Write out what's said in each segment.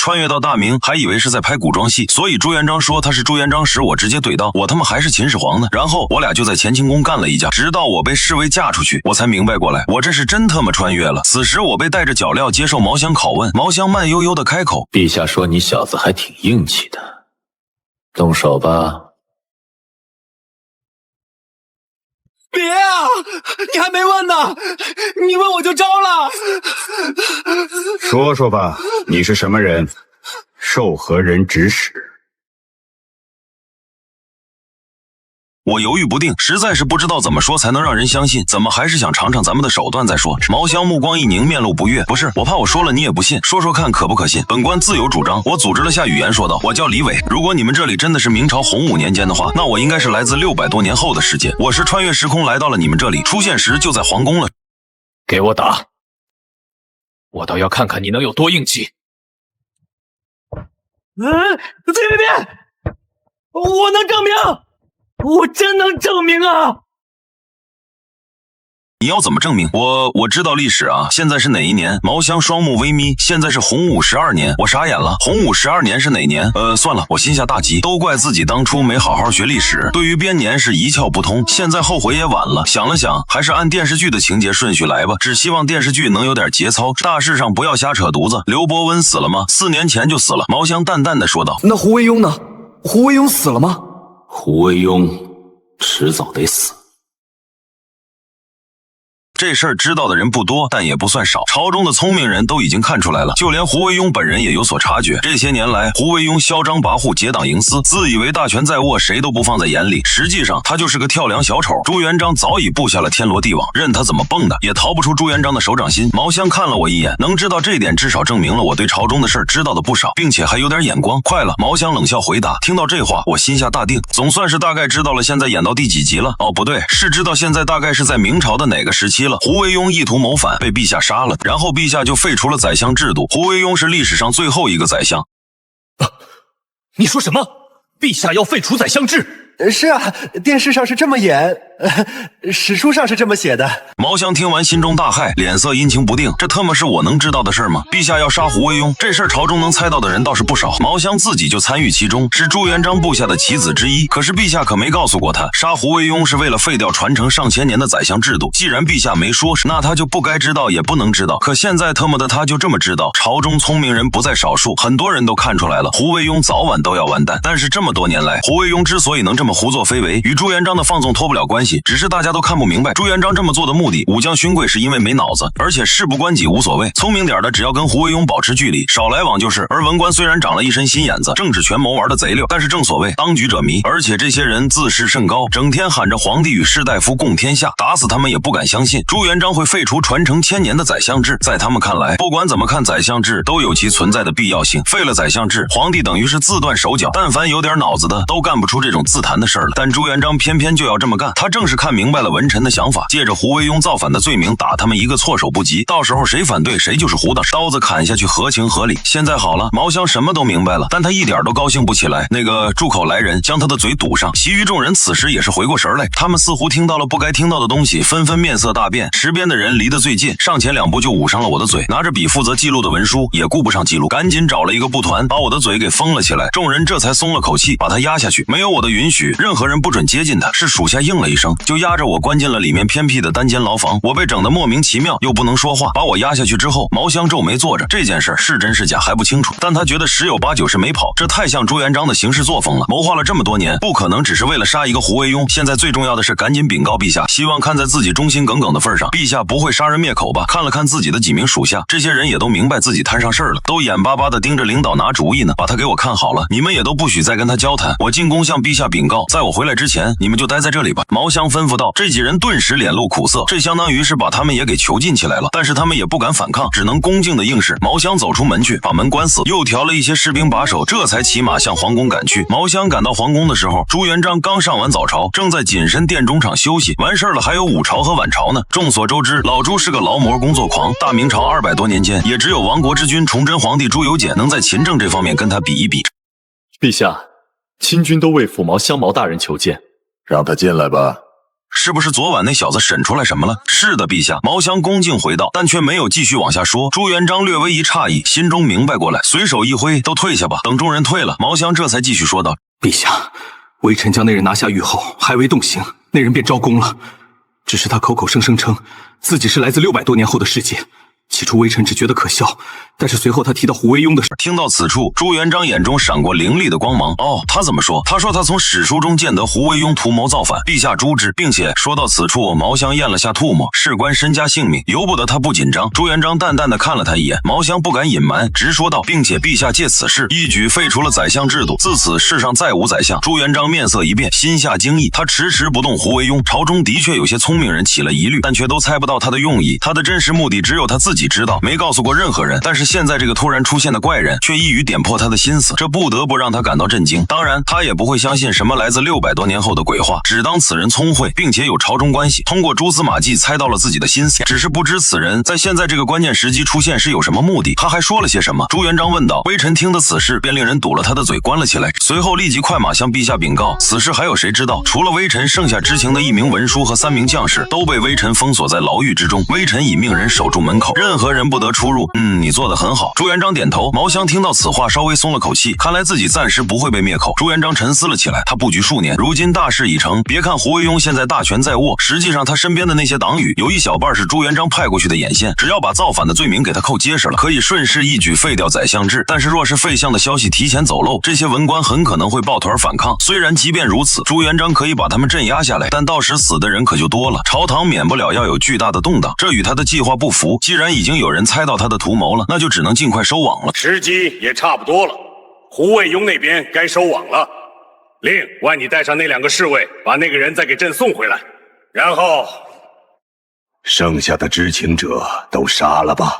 穿越到大明，还以为是在拍古装戏，所以朱元璋说他是朱元璋时，我直接怼到我他妈还是秦始皇呢。然后我俩就在乾清宫干了一架，直到我被侍卫嫁出去，我才明白过来，我这是真他妈穿越了。此时我被带着脚镣接受毛香拷问，毛香慢悠悠的开口：“陛下说你小子还挺硬气的，动手吧。”别啊！你还没问呢，你问我就招了。说说吧，你是什么人？受何人指使？我犹豫不定，实在是不知道怎么说才能让人相信，怎么还是想尝尝咱们的手段再说。毛香目光一凝，面露不悦：“不是，我怕我说了你也不信，说说看可不可信？本官自有主张。”我组织了下语言说道：“我叫李伟，如果你们这里真的是明朝洪武年间的话，那我应该是来自600多年后的世界，我是穿越时空来到了你们这里，出现时就在皇宫了。”给我打！我倒要看看你能有多硬气。别！我能证明，我真能证明啊！你要怎么证明？我知道历史啊，现在是哪一年？毛香双目微眯，现在是洪武12年，我傻眼了。洪武12年是哪年？算了，我心下大急，都怪自己当初没好好学历史，对于编年是一窍不通，现在后悔也晚了。想了想，还是按电视剧的情节顺序来吧，只希望电视剧能有点节操，大事上不要瞎扯犊子。刘伯温死了吗？4年前就死了。毛香淡淡的说道。那胡惟庸呢？胡惟庸死了吗？胡惟庸迟早得死。这事儿知道的人不多，但也不算少。朝中的聪明人都已经看出来了，就连胡惟庸本人也有所察觉。这些年来，胡惟庸嚣张跋扈，结党营私，自以为大权在握，谁都不放在眼里。实际上，他就是个跳梁小丑。朱元璋早已布下了天罗地网，任他怎么蹦的，也逃不出朱元璋的手掌心。毛香看了我一眼，能知道这点，至少证明了我对朝中的事儿知道的不少，并且还有点眼光。快了，毛香冷笑回答。听到这话，我心下大定，总算是大概知道了现在演到第几集了。哦，不对，是知道现在大概是在明朝的哪个时期了。胡惟庸意图谋反，被陛下杀了，然后陛下就废除了宰相制度。胡惟庸是历史上最后一个宰相。你说什么？陛下要废除宰相制？是啊，电视上是这么演，史书上是这么写的。毛香听完心中大骇，脸色阴晴不定，这他妈是我能知道的事吗？陛下要杀胡惟庸，这事儿朝中能猜到的人倒是不少，毛香自己就参与其中，是朱元璋部下的棋子之一。可是陛下可没告诉过他，杀胡惟庸是为了废掉传承上千年的宰相制度。既然陛下没说，那他就不该知道，也不能知道。可现在他妈的他就这么知道，朝中聪明人不在少数，很多人都看出来了，胡惟庸早晚都要完蛋。但是这么多年来，胡惟庸之所以能这么胡作非为，与朱元璋的放纵脱不了关系，只是大家都看不明白朱元璋这么做的目的。武将勋贵是因为没脑子，而且事不关己无所谓，聪明点的只要跟胡惟庸保持距离，少来往就是。而文官虽然长了一身心眼子，政治权谋玩的贼溜，但是正所谓当局者迷，而且这些人自视甚高，整天喊着皇帝与士大夫共天下，打死他们也不敢相信朱元璋会废除传承千年的宰相制。在他们看来，不管怎么看宰相制都有其存在的必要性，废了宰相制，皇帝等于是自断手脚，但凡有点脑子的都干不出这种自谈的事儿了。但朱元璋偏偏就要这么干，他正是看明白了文臣的想法，借着胡惟庸造反的罪名打他们一个措手不及，到时候谁反对谁就是胡的，刀子砍下去合情合理。现在好了，毛香什么都明白了，但他一点都高兴不起来。那个住口来人将他的嘴堵上，其余众人此时也是回过神来，他们似乎听到了不该听到的东西，纷纷面色大变。池边的人离得最近，上前2步就捂上了我的嘴，拿着笔负责记录的文书也顾不上记录，赶紧找了一个布团把我的嘴给封了起来。众人这才松了口气，把他压下去，没有我的允许，任何人不准接近他。是属下应了一声，就压着我关进了里面偏僻的单间牢房。我被整得莫名其妙，又不能说话。把我压下去之后，毛香皱眉坐着，这件事是真是假还不清楚，但他觉得10有8九是没跑，这太像朱元璋的行事作风了。谋划了这么多年，不可能只是为了杀一个胡惟庸。现在最重要的是赶紧禀告陛下，希望看在自己忠心耿耿的份上，陛下不会杀人灭口吧？看了看自己的几名属下，这些人也都明白自己摊上事儿了，都眼巴巴的盯着领导拿主意呢。把他给我看好了，你们也都不许再跟他交谈。我进宫向陛下禀告，在我回来之前，你们就待在这里吧。毛香吩咐道。这几人顿时脸露苦涩，这相当于是把他们也给囚禁起来了，但是他们也不敢反抗，只能恭敬的应是。毛香走出门去，把门关死，又调了一些士兵把守，这才骑马向皇宫赶去。毛香赶到皇宫的时候，朱元璋刚上完早朝，正在紧身殿中场休息。完事了还有午朝和晚朝呢。众所周知，老朱是个劳模工作狂，大明朝200多年间，也只有亡国之君崇祯皇帝朱由检能在勤政这方面跟他比一比。陛下，亲军都为抚毛香毛大人求见。让他进来吧。是不是昨晚那小子审出来什么了？是的，陛下。毛香恭敬回道，但却没有继续往下说。朱元璋略微一诧异，心中明白过来，随手一挥，都退下吧。等众人退了，毛香这才继续说道：陛下，微臣将那人拿下狱后，还未动刑，那人便招供了。只是他口口声声称自己是来自600多年后的世界。起初微臣只觉得可笑，但是随后他提到胡惟庸的事。听到此处，朱元璋眼中闪过凌厉的光芒。哦，他怎么说？他说他从史书中见得胡惟庸图谋造反，陛下诛之，并且说到此处，毛香咽了下唾沫，事关身家性命，由不得他不紧张。朱元璋淡淡的看了他一眼，毛香不敢隐瞒，直说道，并且陛下借此事一举废除了宰相制度，自此世上再无宰相。朱元璋面色一变，心下惊异，他迟迟不动胡惟庸，朝中的确有些聪明人起了疑虑，但却都猜不到他的用意，他的真实目的只有他自己知道，没告诉过任何人。但是现在这个突然出现的怪人却一语点破他的心思，这不得不让他感到震惊。当然他也不会相信什么来自600多年后的鬼话，只当此人聪慧，并且有朝中关系，通过蛛丝马迹猜到了自己的心思，只是不知此人在现在这个关键时机出现是有什么目的。他还说了些什么？朱元璋问道。微臣听得此事，便令人堵了他的嘴，关了起来，随后立即快马向陛下禀告，此事还有谁知道？除了微臣，剩下知情的1名文书和3名将士都被微臣封锁在牢狱之中，微臣已命人守住门口，任何人不得出入。你做得很好。朱元璋点头。毛香听到此话稍微松了口气，看来自己暂时不会被灭口。朱元璋沉思了起来，他布局数年，如今大事已成。别看胡惟庸现在大权在握，实际上他身边的那些党羽有一小半是朱元璋派过去的眼线，只要把造反的罪名给他扣结实了，可以顺势一举废掉宰相制。但是若是废相的消息提前走漏，这些文官很可能会抱团反抗。虽然即便如此，朱元璋可以把他们镇压下来，但到时死的人可就多了，朝堂免不了要有巨大的动荡，这与他的计划不符。既然已经有人猜到他的图谋了，那就只能尽快收网了。时机也差不多了，胡惟庸那边该收网了。令外你带上那2个侍卫，把那个人再给朕送回来，然后剩下的知情者都杀了吧。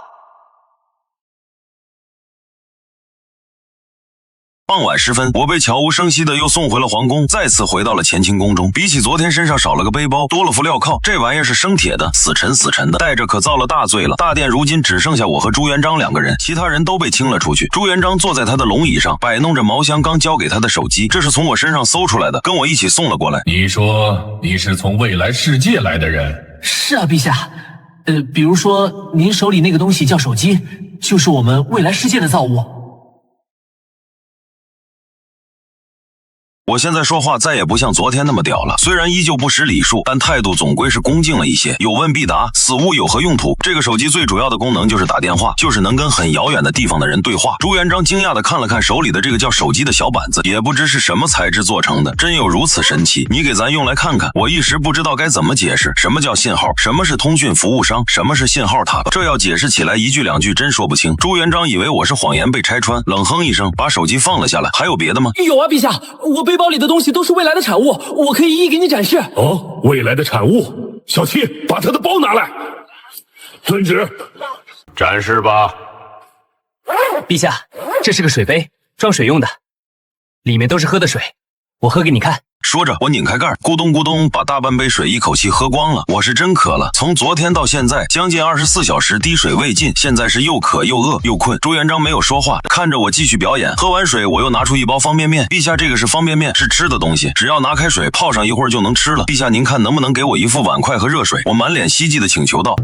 傍晚时分，我被悄无声息的又送回了皇宫，再次回到了乾清宫中。比起昨天身上少了个背包，多了副镣铐，这玩意儿是生铁的，死沉死沉的，带着可遭了大罪了。大殿如今只剩下我和朱元璋2个人，其他人都被清了出去。朱元璋坐在他的龙椅上，摆弄着毛香刚交给他的手机，这是从我身上搜出来的，跟我一起送了过来。你说你是从未来世界来的人？是啊，陛下。比如说您手里那个东西叫手机，就是我们未来世界的造物。我现在说话再也不像昨天那么屌了，虽然依旧不识礼数，但态度总归是恭敬了一些，有问必答。此物有何用途？这个手机最主要的功能就是打电话，就是能跟很遥远的地方的人对话。朱元璋惊讶地看了看手里的这个叫手机的小板子，也不知是什么材质做成的，真有如此神奇？你给咱用来看看。我一时不知道该怎么解释，什么叫信号，什么是通讯服务商，什么是信号塔，这要解释起来1句2句真说不清。朱元璋以为我是谎言被拆穿，冷哼一声，把手机放了下来。还有别的吗？有啊，陛下，我背包里的东西都是未来的产物，我可以一一给你展示。哦，未来的产物。小七，把他的包拿来。遵旨。展示吧。陛下，这是个水杯，装水用的，里面都是喝的水，我喝给你看。说着，我拧开盖，咕咚咕咚把大半杯水一口气喝光了。我是真渴了，从昨天到现在将近24小时滴水未进，现在是又渴又饿又困。朱元璋没有说话，看着我继续表演。喝完水，我又拿出一包方便面。陛下，这个是方便面，是吃的东西，只要拿开水泡上一会儿就能吃了。陛下，您看能不能给我一副碗筷和热水？我满脸希冀的请求道。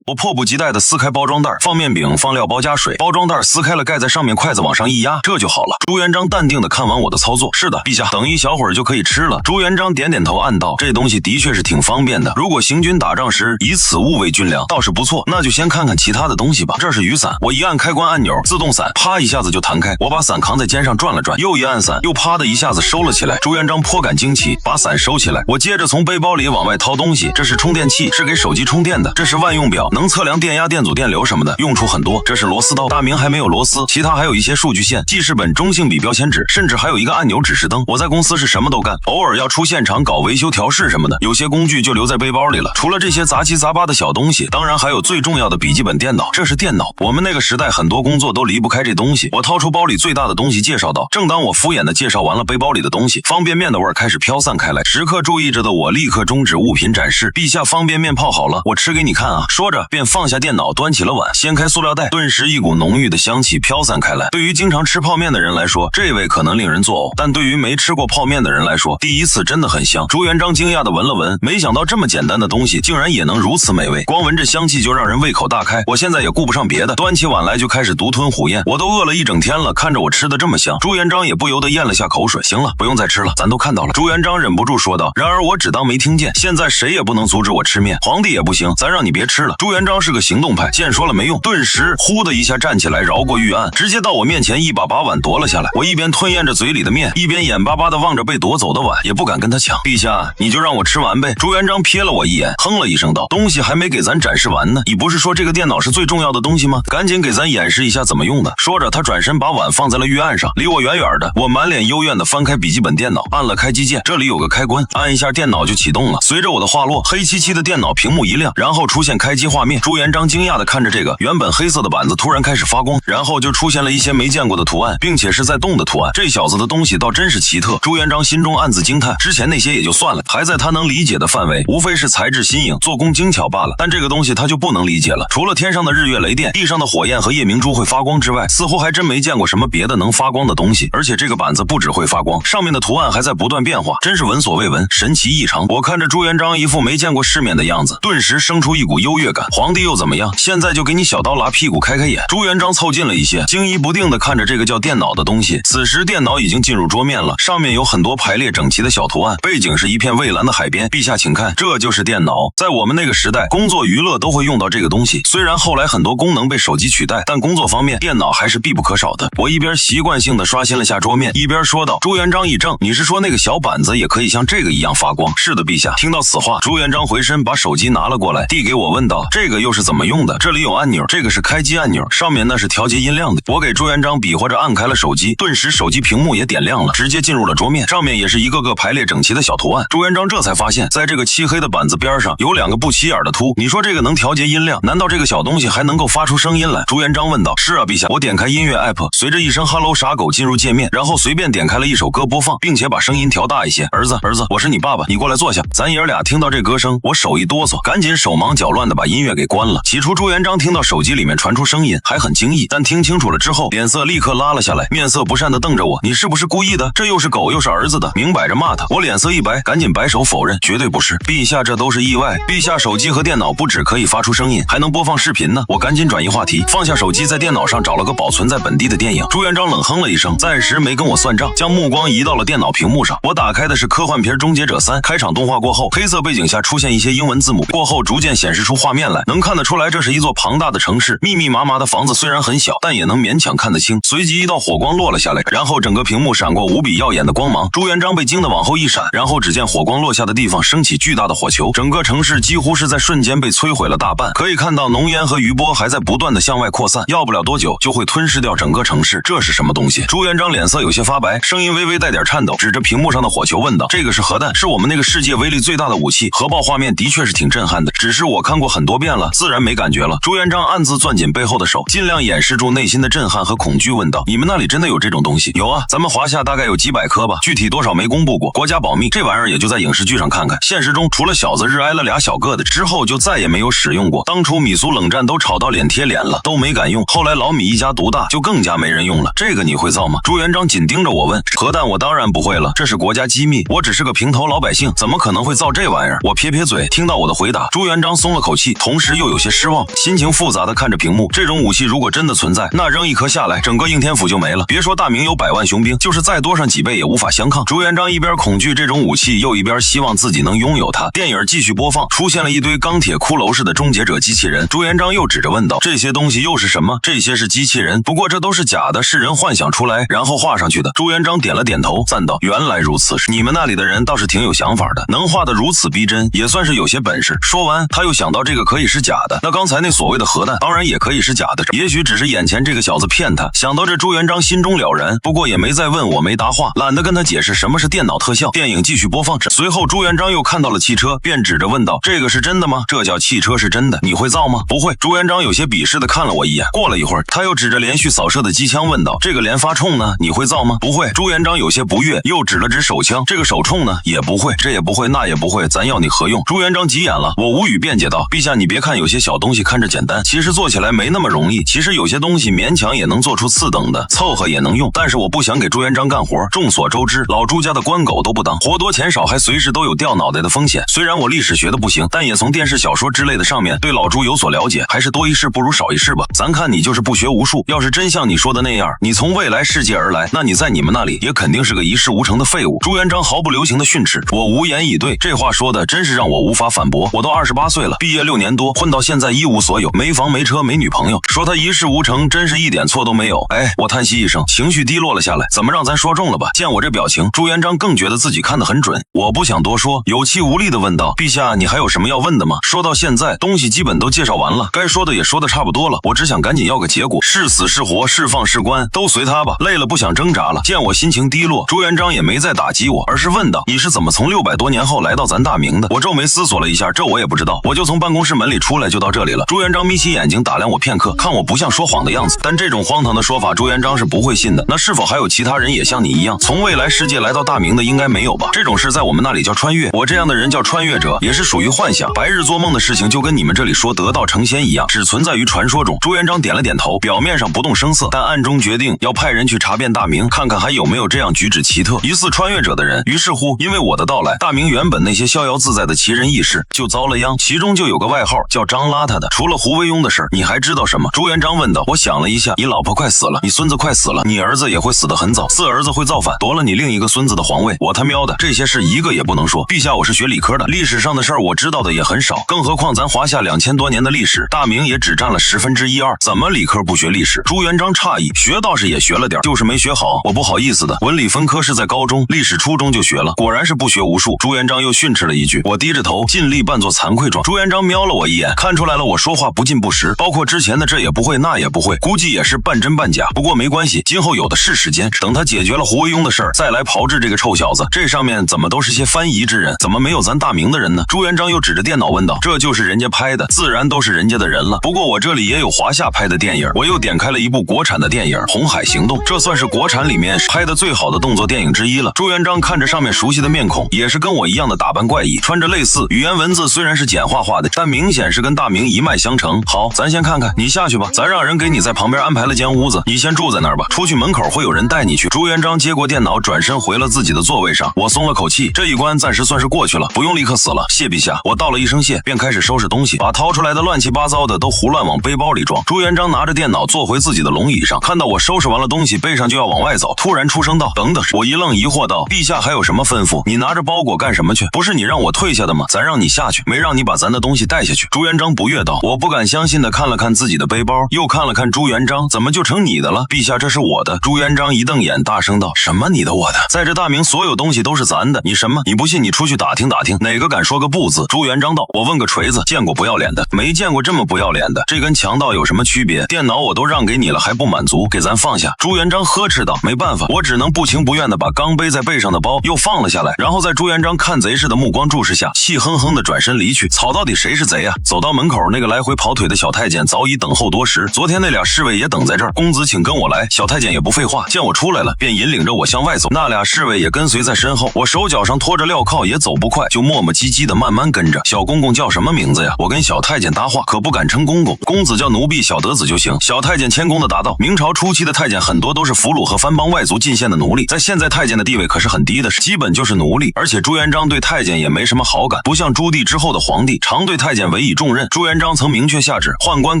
我迫不及待地撕开包装袋，放面饼，放料包加水，包装袋撕开了，盖在上面，筷子往上一压，这就好了。朱元璋淡定地看完我的操作，是的，陛下，等一小会儿就可以吃了。朱元璋点点头，暗道这东西的确是挺方便的，如果行军打仗时以此物为军粮，倒是不错。那就先看看其他的东西吧。这是雨伞，我一按开关按钮，自动伞啪一下子就弹开，我把伞扛在肩上转了转，又一按伞，又啪的一下子收了起来。朱元璋颇感惊奇，把伞收起来。我接着从背包里往外掏东西，这是充电器，是给手机充电的，这是万用表，能测量电压、电阻、电流什么的，用处很多。这是螺丝刀，大明还没有螺丝，其他还有一些数据线、记事本、中性笔、标签纸，甚至还有一个按钮指示灯。我在公司是什么都干，偶尔要出现场搞维修调试什么的，有些工具就留在背包里了。除了这些杂七杂八的小东西，当然还有最重要的笔记本电脑。这是电脑，我们那个时代很多工作都离不开这东西。我掏出包里最大的东西介绍道。正当我敷衍的介绍完了背包里的东西，方便面的味儿开始飘散开来，时刻注意着的我立刻终止物品展示。陛下，方便面泡好了，我吃给你看啊。说着着便放下电脑，端起了碗，掀开塑料袋，顿时一股浓郁的香气飘散开来。对于经常吃泡面的人来说，这味可能令人作呕，但对于没吃过泡面的人来说，第一次真的很香。朱元璋惊讶地闻了闻，没想到这么简单的东西竟然也能如此美味，光闻着香气就让人胃口大开。我现在也顾不上别的，端起碗来就开始独吞虎咽。我都饿了一整天了，看着我吃的这么香，朱元璋也不由得咽了下口水。行了，不用再吃了，咱都看到了。朱元璋忍不住说道。然而我只当没听见，现在谁也不能阻止我吃面，皇帝也不行，咱让你别吃了。朱元璋是个行动派，见说了没用，顿时呼的一下站起来，绕过御案，直接到我面前一把把碗夺了下来。我一边吞咽着嘴里的面，一边眼巴巴地望着被夺走的碗，也不敢跟他抢。陛下，你就让我吃完呗。朱元璋瞥了我一眼，哼了一声道，东西还没给咱展示完呢，你不是说这个电脑是最重要的东西吗？赶紧给咱演示一下怎么用的。说着他转身把碗放在了御案上，离我远远的。我满脸幽怨地翻开笔记本电脑，按了开机键，这里有个开关，按一下电脑就启动了。随着我的话落，黑漆漆的电脑屏幕一亮，然后出现开机画面。朱元璋惊讶地看着这个原本黑色的板子突然开始发光，然后就出现了一些没见过的图案，并且是在动的图案。这小子的东西倒真是奇特。朱元璋心中暗自惊叹，之前那些也就算了，还在他能理解的范围，无非是材质新颖，做工精巧罢了。但这个东西他就不能理解了，除了天上的日月雷电，地上的火焰和夜明珠会发光之外，似乎还真没见过什么别的能发光的东西。而且这个板子不只会发光，上面的图案还在不断变化，真是闻所未闻，神奇异常。我看着朱元璋一副没见过世面的样子，顿时生出一股优越感。皇帝又怎么样？现在就给你小刀拉屁股开开眼。朱元璋凑近了一些，惊疑不定地看着这个叫电脑的东西。此时电脑已经进入桌面了，上面有很多排列整齐的小图案，背景是一片蔚蓝的海边。陛下请看，这就是电脑。在我们那个时代，工作娱乐都会用到这个东西，虽然后来很多功能被手机取代，但工作方面电脑还是必不可少的。我一边习惯性地刷新了下桌面，一边说道。朱元璋一怔，你是说那个小板子也可以像这个一样发光？是的，陛下。听到此话，朱元璋回身把手机拿了过来，递给我问道，这个又是怎么用的？这里有按钮，这个是开机按钮，上面那是调节音量的。我给朱元璋比划着按开了手机，顿时手机屏幕也点亮了，直接进入了桌面，上面也是一个个排列整齐的小图案。朱元璋这才发现，在这个漆黑的板子边上有两个不起眼的凸，你说这个能调节音量，难道这个小东西还能够发出声音来？朱元璋问道。是啊，陛下。我点开音乐 app， 随着一声 Hello 傻狗进入界面，然后随便点开了一首歌播放，并且把声音调大一些。儿子，我是你爸爸，你过来坐下。咱爷俩听到这歌声，我手一哆嗦，赶紧手忙脚乱的把音乐给关了。起初朱元璋听到手机里面传出声音还很惊异，但听清楚了之后，脸色立刻拉了下来，面色不善的瞪着我，你是不是故意的？这又是狗又是儿子的，明摆着骂他。我脸色一白，赶紧摆手否认，绝对不是。陛下，这都是意外。陛下手机和电脑不只可以发出声音，还能播放视频呢。我赶紧转移话题，放下手机，在电脑上找了个保存在本地的电影。朱元璋冷哼了一声，暂时没跟我算账，将目光移到了电脑屏幕上。我打开的是科幻片《终结者3》，开场动画过后，黑色背景下出现一些英文字母，过后逐渐显示出画面来，能看得出来这是一座庞大的城市，密密麻麻的房子虽然很小，但也能勉强看得清。随即一道火光落了下来，然后整个屏幕闪过无比耀眼的光芒。朱元璋被惊得往后一闪，然后只见火光落下的地方升起巨大的火球，整个城市几乎是在瞬间被摧毁了大半。可以看到浓烟和余波还在不断的向外扩散，要不了多久就会吞噬掉整个城市。这是什么东西？朱元璋脸色有些发白，声音微微带点颤抖，指着屏幕上的火球问道，这个是核弹，是我们那个世界威力最大的武器。核爆画面的确是挺震撼的，只是我看过很多遍了，自然没感觉了。朱元璋暗自攥紧背后的手，尽量掩饰住内心的震撼和恐惧，问道，你们那里真的有这种东西？有啊，咱们华夏大概有几百颗吧，具体多少没公布过，国家保密。这玩意儿也就在影视剧上看看，现实中除了小子日挨了俩小个的之后，就再也没有使用过。当初米苏冷战都吵到脸贴脸了，都没敢用，后来老米一家独大，就更加没人用了。这个你会造吗？朱元璋紧盯着我问。核弹我当然不会了，这是国家机密，我只是个平头老百姓，怎么可能会造这玩意儿？我撇撇嘴。听到我的回答，朱元璋松了口气，同时又有些失望，心情复杂的看着屏幕。这种武器如果真的存在，那扔一颗下来，整个应天府就没了。别说大明有100万雄兵，就是再多上几倍也无法相抗。朱元璋一边恐惧这种武器，又一边希望自己能拥有它。电影继续播放，出现了一堆钢铁骷髅式的终结者机器人。朱元璋又指着问道，这些东西又是什么？这些是机器人，不过这都是假的，是人幻想出来然后画上去的。朱元璋点了点头，赞道，原来如此，你们那里的人倒是挺有想法的，能画得如此逼真，也算是有些本事。说完他又想到这个可以是假的，那刚才那所谓的核弹当然也可以是假的，也许只是眼前这个小子骗他。想到这，朱元璋心中了然，不过也没再问，我没答话，懒得跟他解释什么是电脑特效。电影继续播放着，随后朱元璋又看到了汽车，便指着问道，这个是真的吗？这叫汽车是真的，你会造吗？不会。朱元璋有些鄙视的看了我一眼，过了一会儿他又指着连续扫射的机枪问道，这个连发冲呢，你会造吗？不会。朱元璋有些不悦，又指了指手枪，这个手冲呢，也不会，这也不会那也不会，咱要你何用？朱元璋急眼了，我无语辩解道，陛下你别别看有些小东西看着简单，其实做起来没那么容易。其实有些东西勉强也能做出次等的，凑合也能用。但是我不想给朱元璋干活。众所周知，老朱家的官狗都不当，活多钱少，还随时都有掉脑袋的风险。虽然我历史学的不行，但也从电视小说之类的上面对老朱有所了解，还是多一事不如少一事吧。咱看你就是不学无术，要是真像你说的那样，你从未来世界而来，那你在你们那里也肯定是个一事无成的废物。朱元璋毫不留情的训斥，我无言以对。这话说的真是让我无法反驳。我都28岁了，毕业6年多，混到现在一无所有，没房没车没女朋友，说他一事无成，真是一点错都没有。哎，我叹息一声，情绪低落了下来。怎么让咱说中了吧？见我这表情，朱元璋更觉得自己看得很准。我不想多说，有气无力地问道：“陛下，你还有什么要问的吗？”说到现在，东西基本都介绍完了，该说的也说的差不多了，我只想赶紧要个结果，是死是活，是放是关，都随他吧。累了不想挣扎了。见我心情低落，朱元璋也没再打击我，而是问道：“你是怎么从600多年后来到咱大明的？”我皱眉思索了一下，这我也不知道，我就从办公室门里出来就到这里了。朱元璋眯起眼睛打量我片刻，看我不像说谎的样子，但这种荒唐的说法，朱元璋是不会信的。那是否还有其他人也像你一样，从未来世界来到大明的？应该没有吧？这种事在我们那里叫穿越，我这样的人叫穿越者，也是属于幻想。白日做梦的事情就跟你们这里说得道成仙一样，只存在于传说中。朱元璋点了点头，表面上不动声色，但暗中决定要派人去查遍大明，看看还有没有这样举止奇特、疑似穿越者的人。于是乎，因为我的到来，大明原本那些逍遥自在的奇人异士就遭了殃，其中就有个外号叫张邋遢的。除了胡惟庸的事，你还知道什么？朱元璋问道。我想了一下，你老婆快死了，你孙子快死了，你儿子也会死得很早，四儿子会造反，夺了你另一个孙子的皇位。我他喵的，这些事一个也不能说。陛下，我是学理科的，历史上的事儿我知道的也很少，更何况咱华夏2000多年的历史，大明也只占了1/12，怎么理科不学历史？朱元璋诧异，学倒是也学了点，就是没学好。我不好意思的，文理分科是在高中，历史初中就学了，果然是不学无术。朱元璋又训斥了一句，我低着头，尽力扮作惭愧状。朱元璋瞄了我一眼，看出来了我说话不尽不实，包括之前的这也不会那也不会，估计也是半真半假。不过没关系，今后有的是时间，等他解决了胡惟庸的事儿，再来炮制这个臭小子。这上面怎么都是些藩夷之人，怎么没有咱大明的人呢？朱元璋又指着电脑问道。这就是人家拍的，自然都是人家的人了。不过我这里也有华夏拍的电影，我又点开了一部国产的电影《红海行动》，这算是国产里面拍的最好的动作电影之一了。朱元璋看着上面熟悉的面孔，也是跟我一样的打扮怪异，穿着类似，语言文字虽然是简化化的，但明显是跟大明一脉相承。好，咱先看看，你下去吧，咱让人给你在旁边安排了间屋子，你先住在那儿吧，出去门口会有人带你去。朱元璋接过电脑，转身回了自己的座位上，我松了口气，这一关暂时算是过去了，不用立刻死了。谢陛下。我道了一声谢，便开始收拾东西，把掏出来的乱七八糟的都胡乱往背包里装。朱元璋拿着电脑坐回自己的龙椅上，看到我收拾完了东西，背上就要往外走，突然出声道：“等等！”我一愣，疑惑道：“陛下还有什么吩咐？你拿着包裹干什么去？不是你让我退下的吗？咱让你下去，没让你把咱的东西带下去。”朱元璋不悦道。我不敢相信的看了看自己的背包，又看了看朱元璋，怎么就成你的了？陛下，这是我的。朱元璋一瞪眼，大声道：“什么你的我的？在这大明所有东西都是咱的，你什么？你不信你出去打听打听，哪个敢说个不字？”朱元璋道：“我问个锤子，见过不要脸的？没见过这么不要脸的，这跟强盗有什么区别？电脑我都让给你了，还不满足？给咱放下！”朱元璋呵斥道。没办法，我只能不情不愿的把刚背在背上的包又放了下来，然后在朱元璋看贼似的目光注视下，气哼哼的转身离去。草到底谁是贼啊？走到门口，那个来回跑腿的小太监早已等候多时，昨天那俩侍卫也等在这儿。公子请跟我来。小太监也不废话，见我出来了，便引领着我向外走，那俩侍卫也跟随在身后。我手脚上拖着镣铐，也走不快，就磨磨唧唧的慢慢跟着。小公公叫什么名字呀？我跟小太监搭话，可不敢称公公，公子叫奴婢，小德子就行。小太监谦恭的答道：“明朝初期的太监很多都是俘虏和藩邦外族进献的奴隶，在现在太监的地位可是很低的，基本就是奴隶。而且朱元璋对太监也没什么好感，不像朱棣之后的皇帝常对太监委以重任。朱元璋曾明确下旨，宦官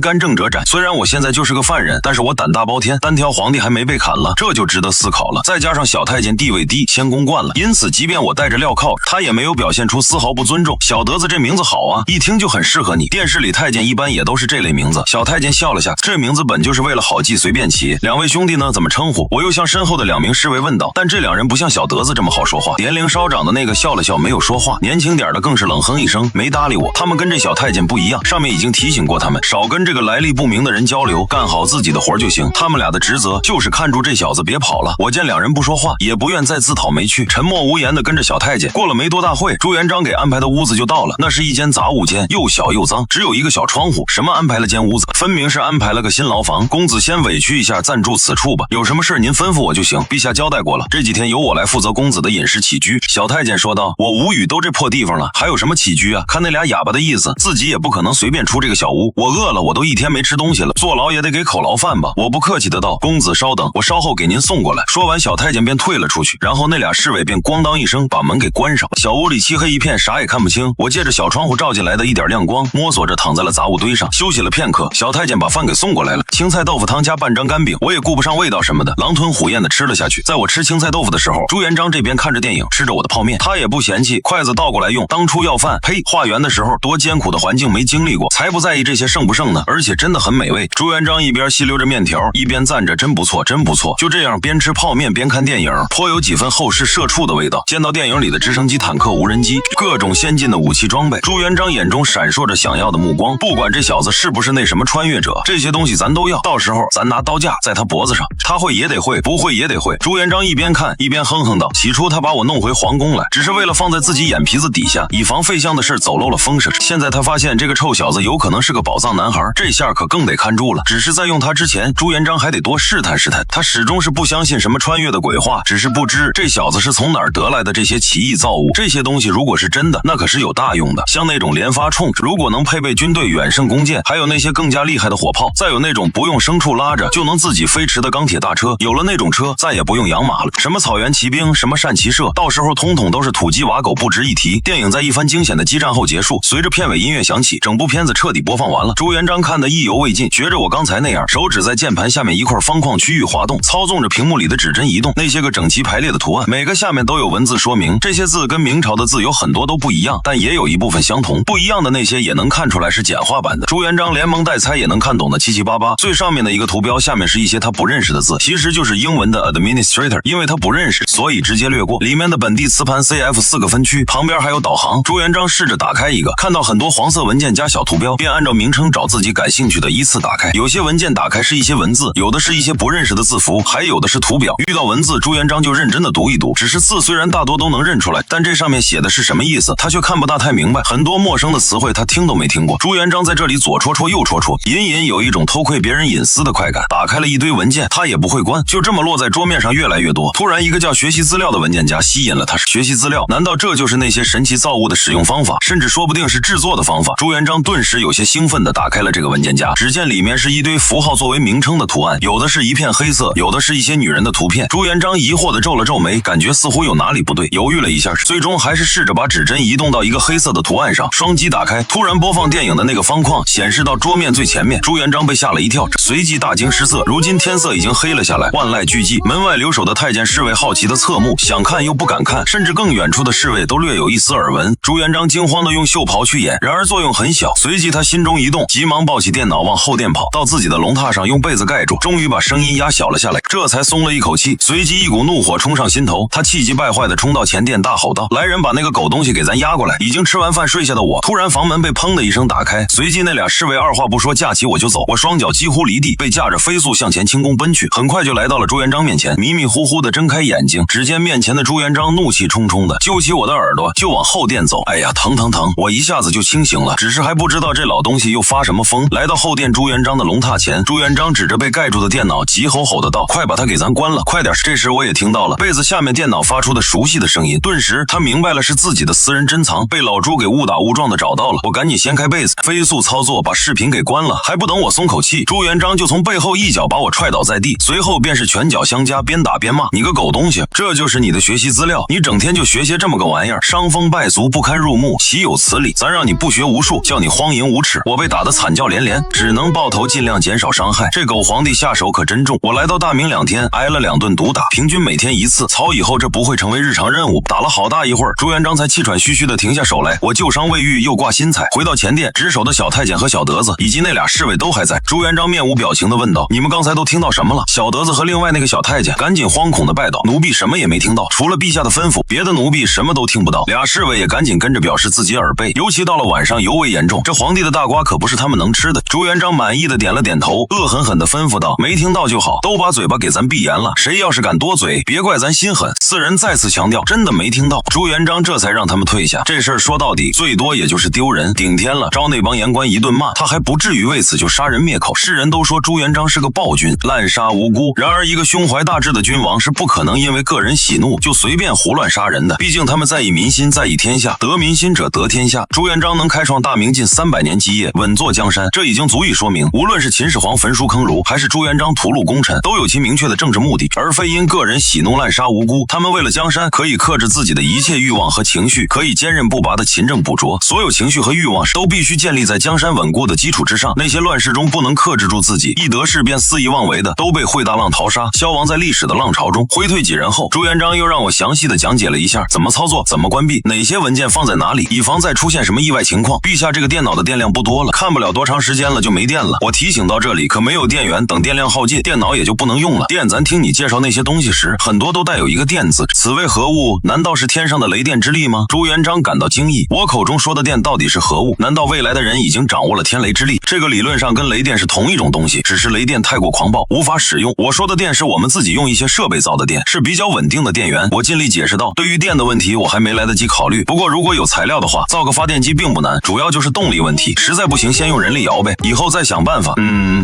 干政者斩。虽然我现在就是个犯人，但是我胆大包天，单挑皇帝还没被砍了，这就值得思考了。再加上小太监地位低，谦恭惯了，因此即便我带着镣铐，他也没有表现出丝毫不尊重。小德子这名字好啊，一听就很适合你。电视里太监一般也都是这类名字。小太监笑了下，这名字本就是为了好记，随便起。两位兄弟呢，怎么称呼？我又向身后的2名侍卫问道，但这2人不像小德子这么好说话。年龄稍长的那个笑了笑，没有说话，年轻点的更是冷哼一声，没搭理我。他们跟这小太监不一样，上面已经提醒过他们，少跟这个来历不明的人交流，干好自己的活就行。他们俩的职责就是看住这小子别跑了。我见2人不说话，也不愿再自讨没趣，沉默无言的跟着小太监。过了没多大会，朱元璋给安排的屋子就到了，那是一间杂物间，又小又脏，只有一个小窗户。什么安排了间屋子？分明是安排了个新牢房。公子先委屈一下，暂住此处吧，有什么事您吩咐我就行，陛下交代过了，这几天由我来负责公子的饮食起居。小太监说道。我无语，都这破地方了，还有什么起居啊？看那俩哑巴的意思，自己己也不可能随便出这个小屋。我饿了，我都1天没吃东西了，坐牢也得给口牢饭吧。我不客气的道：“公子稍等，我稍后给您送过来。”说完，小太监便退了出去，然后那俩侍卫便咣当一声把门给关上。小屋里漆黑一片，啥也看不清。我借着小窗户照进来的一点亮光，摸索着躺在了杂物堆上，休息了片刻。小太监把饭给送过来了，青菜豆腐汤加半张干饼，我也顾不上味道什么的，狼吞虎咽的吃了下去。在我吃青菜豆腐的时候，朱元璋这边看着电影，吃着我的泡面，他也不嫌弃，筷子倒过来用。当初要饭，呸！化缘的时候多艰苦的环境没经历过，才不在意这些剩不剩呢，而且真的很美味。朱元璋一边细溜着面条，一边赞着真不错，真不错。就这样边吃泡面边看电影，颇有几分后世社畜的味道。见到电影里的直升机、坦克、无人机，各种先进的武器装备，朱元璋眼中闪烁着想要的目光。不管这小子是不是那什么穿越者，这些东西咱都要。到时候咱拿刀架在他脖子上，他会也得会，不会也得会。朱元璋一边看一边哼哼道：“起初他把我弄回皇宫来，只是为了放在自己眼皮子底下，以防废相的事走漏了风声。现在他发现这个臭小子有可能是个宝藏男孩，这下可更得看住了。只是在用他之前，朱元璋还得多试探试探。他始终是不相信什么穿越的鬼话，只是不知这小子是从哪儿得来的这些奇异造物。这些东西如果是真的，那可是有大用的。像那种连发冲，如果能配备军队远胜弓箭，还有那些更加厉害的火炮，再有那种不用牲畜拉着就能自己飞驰的钢铁大车，有了那种车，再也不用养马了。什么草原骑兵，什么善骑射，到时候通统都是土鸡瓦狗，不值一提。电影在一番惊险的激战后结束，随着片尾音乐响起，整部片子彻底播放完了。朱元璋看得意犹未尽，觉着我刚才那样，手指在键盘下面一块方框区域滑动，操纵着屏幕里的指针移动，那些个整齐排列的图案，每个下面都有文字说明。这些字跟明朝的字有很多都不一样，但也有一部分相同。不一样的那些也能看出来是简化版的。朱元璋连蒙带猜也能看懂的七七八八。最上面的一个图标下面是一些他不认识的字，其实就是英文的 administrator， 因为他不认识，所以直接略过。里面的本地磁盘 CF 4个分区，旁边还有导航。朱元璋试着打开一个，看到很多黄色文件加小图标，便按照名称找自己感兴趣的依次打开。有些文件打开是一些文字，有的是一些不认识的字符，还有的是图表。遇到文字，朱元璋就认真的读一读，只是字虽然大多都能认出来，但这上面写的是什么意思，他却看不大太明白。很多陌生的词汇他听都没听过。朱元璋在这里左戳戳右戳戳，隐隐有一种偷窥别人隐私的快感。打开了一堆文件，他也不会关，就这么落在桌面上越来越多。突然一个叫学习资料的文件夹吸引了他。学习资料，难道这就是那些神奇造物的使用方法，甚至说不定是制作的方法？朱元璋顿时有些兴奋地打开了这个文件夹，只见里面是一堆符号作为名称的图案，有的是一片黑色，有的是一些女人的图片。朱元璋疑惑地皱了皱眉，感觉似乎有哪里不对，犹豫了一下，最终还是试着把指针移动到一个黑色的图案上，双击打开，突然播放电影的那个方框显示到桌面最前面。朱元璋被吓了一跳，随即大惊失色。如今天色已经黑了下来，万籁俱寂，门外留守的太监侍卫好奇的侧目，想看又不敢看，甚至更远处的侍卫都略有一丝耳闻。朱元璋惊慌地用袖袍去掩，然而作用很小。随即他心中一动，急忙抱起电脑往后殿跑，到自己的龙榻上用被子盖住，终于把声音压小了下来，这才松了一口气。随即一股怒火冲上心头，他气急败坏地冲到前殿大吼道：“来人，把那个狗东西给咱押过来！”已经吃完饭睡下的我，突然房门被砰的一声打开，随即那俩侍卫二话不说架起我就走，我双脚几乎离地，被架着飞速向前轻功奔去，很快就来到了朱元璋面前，迷迷糊糊地睁开眼睛，只见面前的朱元璋怒气冲冲的揪起我的耳朵就往后殿走。哎呀，疼疼疼！我一下子就清醒了，只是还不知道这老东西又发什么疯。来到后殿朱元璋的龙榻前，朱元璋指着被盖住的电脑急吼吼的道：“快把它给咱关了，快点！”这时我也听到了被子下面电脑发出的熟悉的声音，顿时他明白了是自己的私人珍藏被老朱给误打误撞的找到了。我赶紧掀开被子，飞速操作把视频给关了。还不等我松口气，朱元璋就从背后一脚把我踹倒在地，随后便是拳脚相加，边打边骂：“你个狗东西，这就是你的学习资料？你整天就学些这么个玩意儿，伤风败俗，不堪入目，岂有此理！咱让你不学无术，叫你荒淫无耻！”我被打得惨叫连连，只能抱头尽量减少伤害。这狗皇帝下手可真重，我来到大明2天，挨了2顿毒打，平均每天1次。曹以后这不会成为日常任务。打了好大一会儿，朱元璋才气喘吁吁地停下手来。我旧伤未愈，又挂新彩。回到前殿，值守的小太监和小德子以及那俩侍卫都还在。朱元璋面无表情地问道：“你们刚才都听到什么了？”小德子和另外那个小太监赶紧惶恐地拜道：“奴婢什么也没听到，除了陛下的吩咐，别的奴婢什么都听不到。”俩侍卫也赶紧跟着表示自己耳背，尤其到了晚上尤为严重。这皇帝的大瓜可不是他们能吃的。朱元璋满意的点了点头，恶狠狠地吩咐道：“没听到就好，都把嘴巴给咱闭严了。谁要是敢多嘴，别怪咱心狠。”四人再次强调真的没听到。朱元璋这才让他们退下。这事儿说到底，最多也就是丢人，顶天了，招那帮言官一顿骂，他还不至于为此就杀人灭口。世人人都说朱元璋是个暴君，滥杀无辜。然而一个胸怀大志的君王是不可能因为个人喜怒就随便胡乱杀人的，毕竟他们在意民心，在意天下，得民心者得天下。朱元璋能开创大明近300年基业，稳坐江山，这已经足以说明，无论是秦始皇焚书坑儒，还是朱元璋屠戮功臣，都有其明确的政治目的，而非因个人喜怒滥杀无辜。他们为了江山，可以克制自己的一切欲望和情绪，可以坚韧不拔的勤政补拙。所有情绪和欲望都必须建立在江山稳固的基础之上。那些乱世中不能克制住自己，一得势便肆意妄为的，都被会大浪淘沙，消亡在历史的浪潮中。挥退几人后，朱元璋又让我详细的讲解了一下怎么操作，怎么关闭，哪些文件放在哪里，以防再出现什么意外情况。陛下，这个电脑的电量不多了，看不了多长时间了就没电了。我提醒到这里，可没有电源，等电量耗尽，电脑也就不能用了。电，咱听你介绍那些东西时，很多都带有一个电字，此为何物？难道是天上的雷电之力吗？朱元璋感到惊异，我口中说的电到底是何物？难道未来的人已经掌握了天雷之力？这个理论上跟雷电是同一种东西，只是雷电太过狂暴，无法使用。我说的电是我们自己用一些设备造的电，是比较稳定的电源。我尽力解释道，对于电的问题我还没来得及考虑，不过如果有材料的话，造个发电机并不难，主要就是动力问题，实在不行先用人力摇呗，以后再想办法。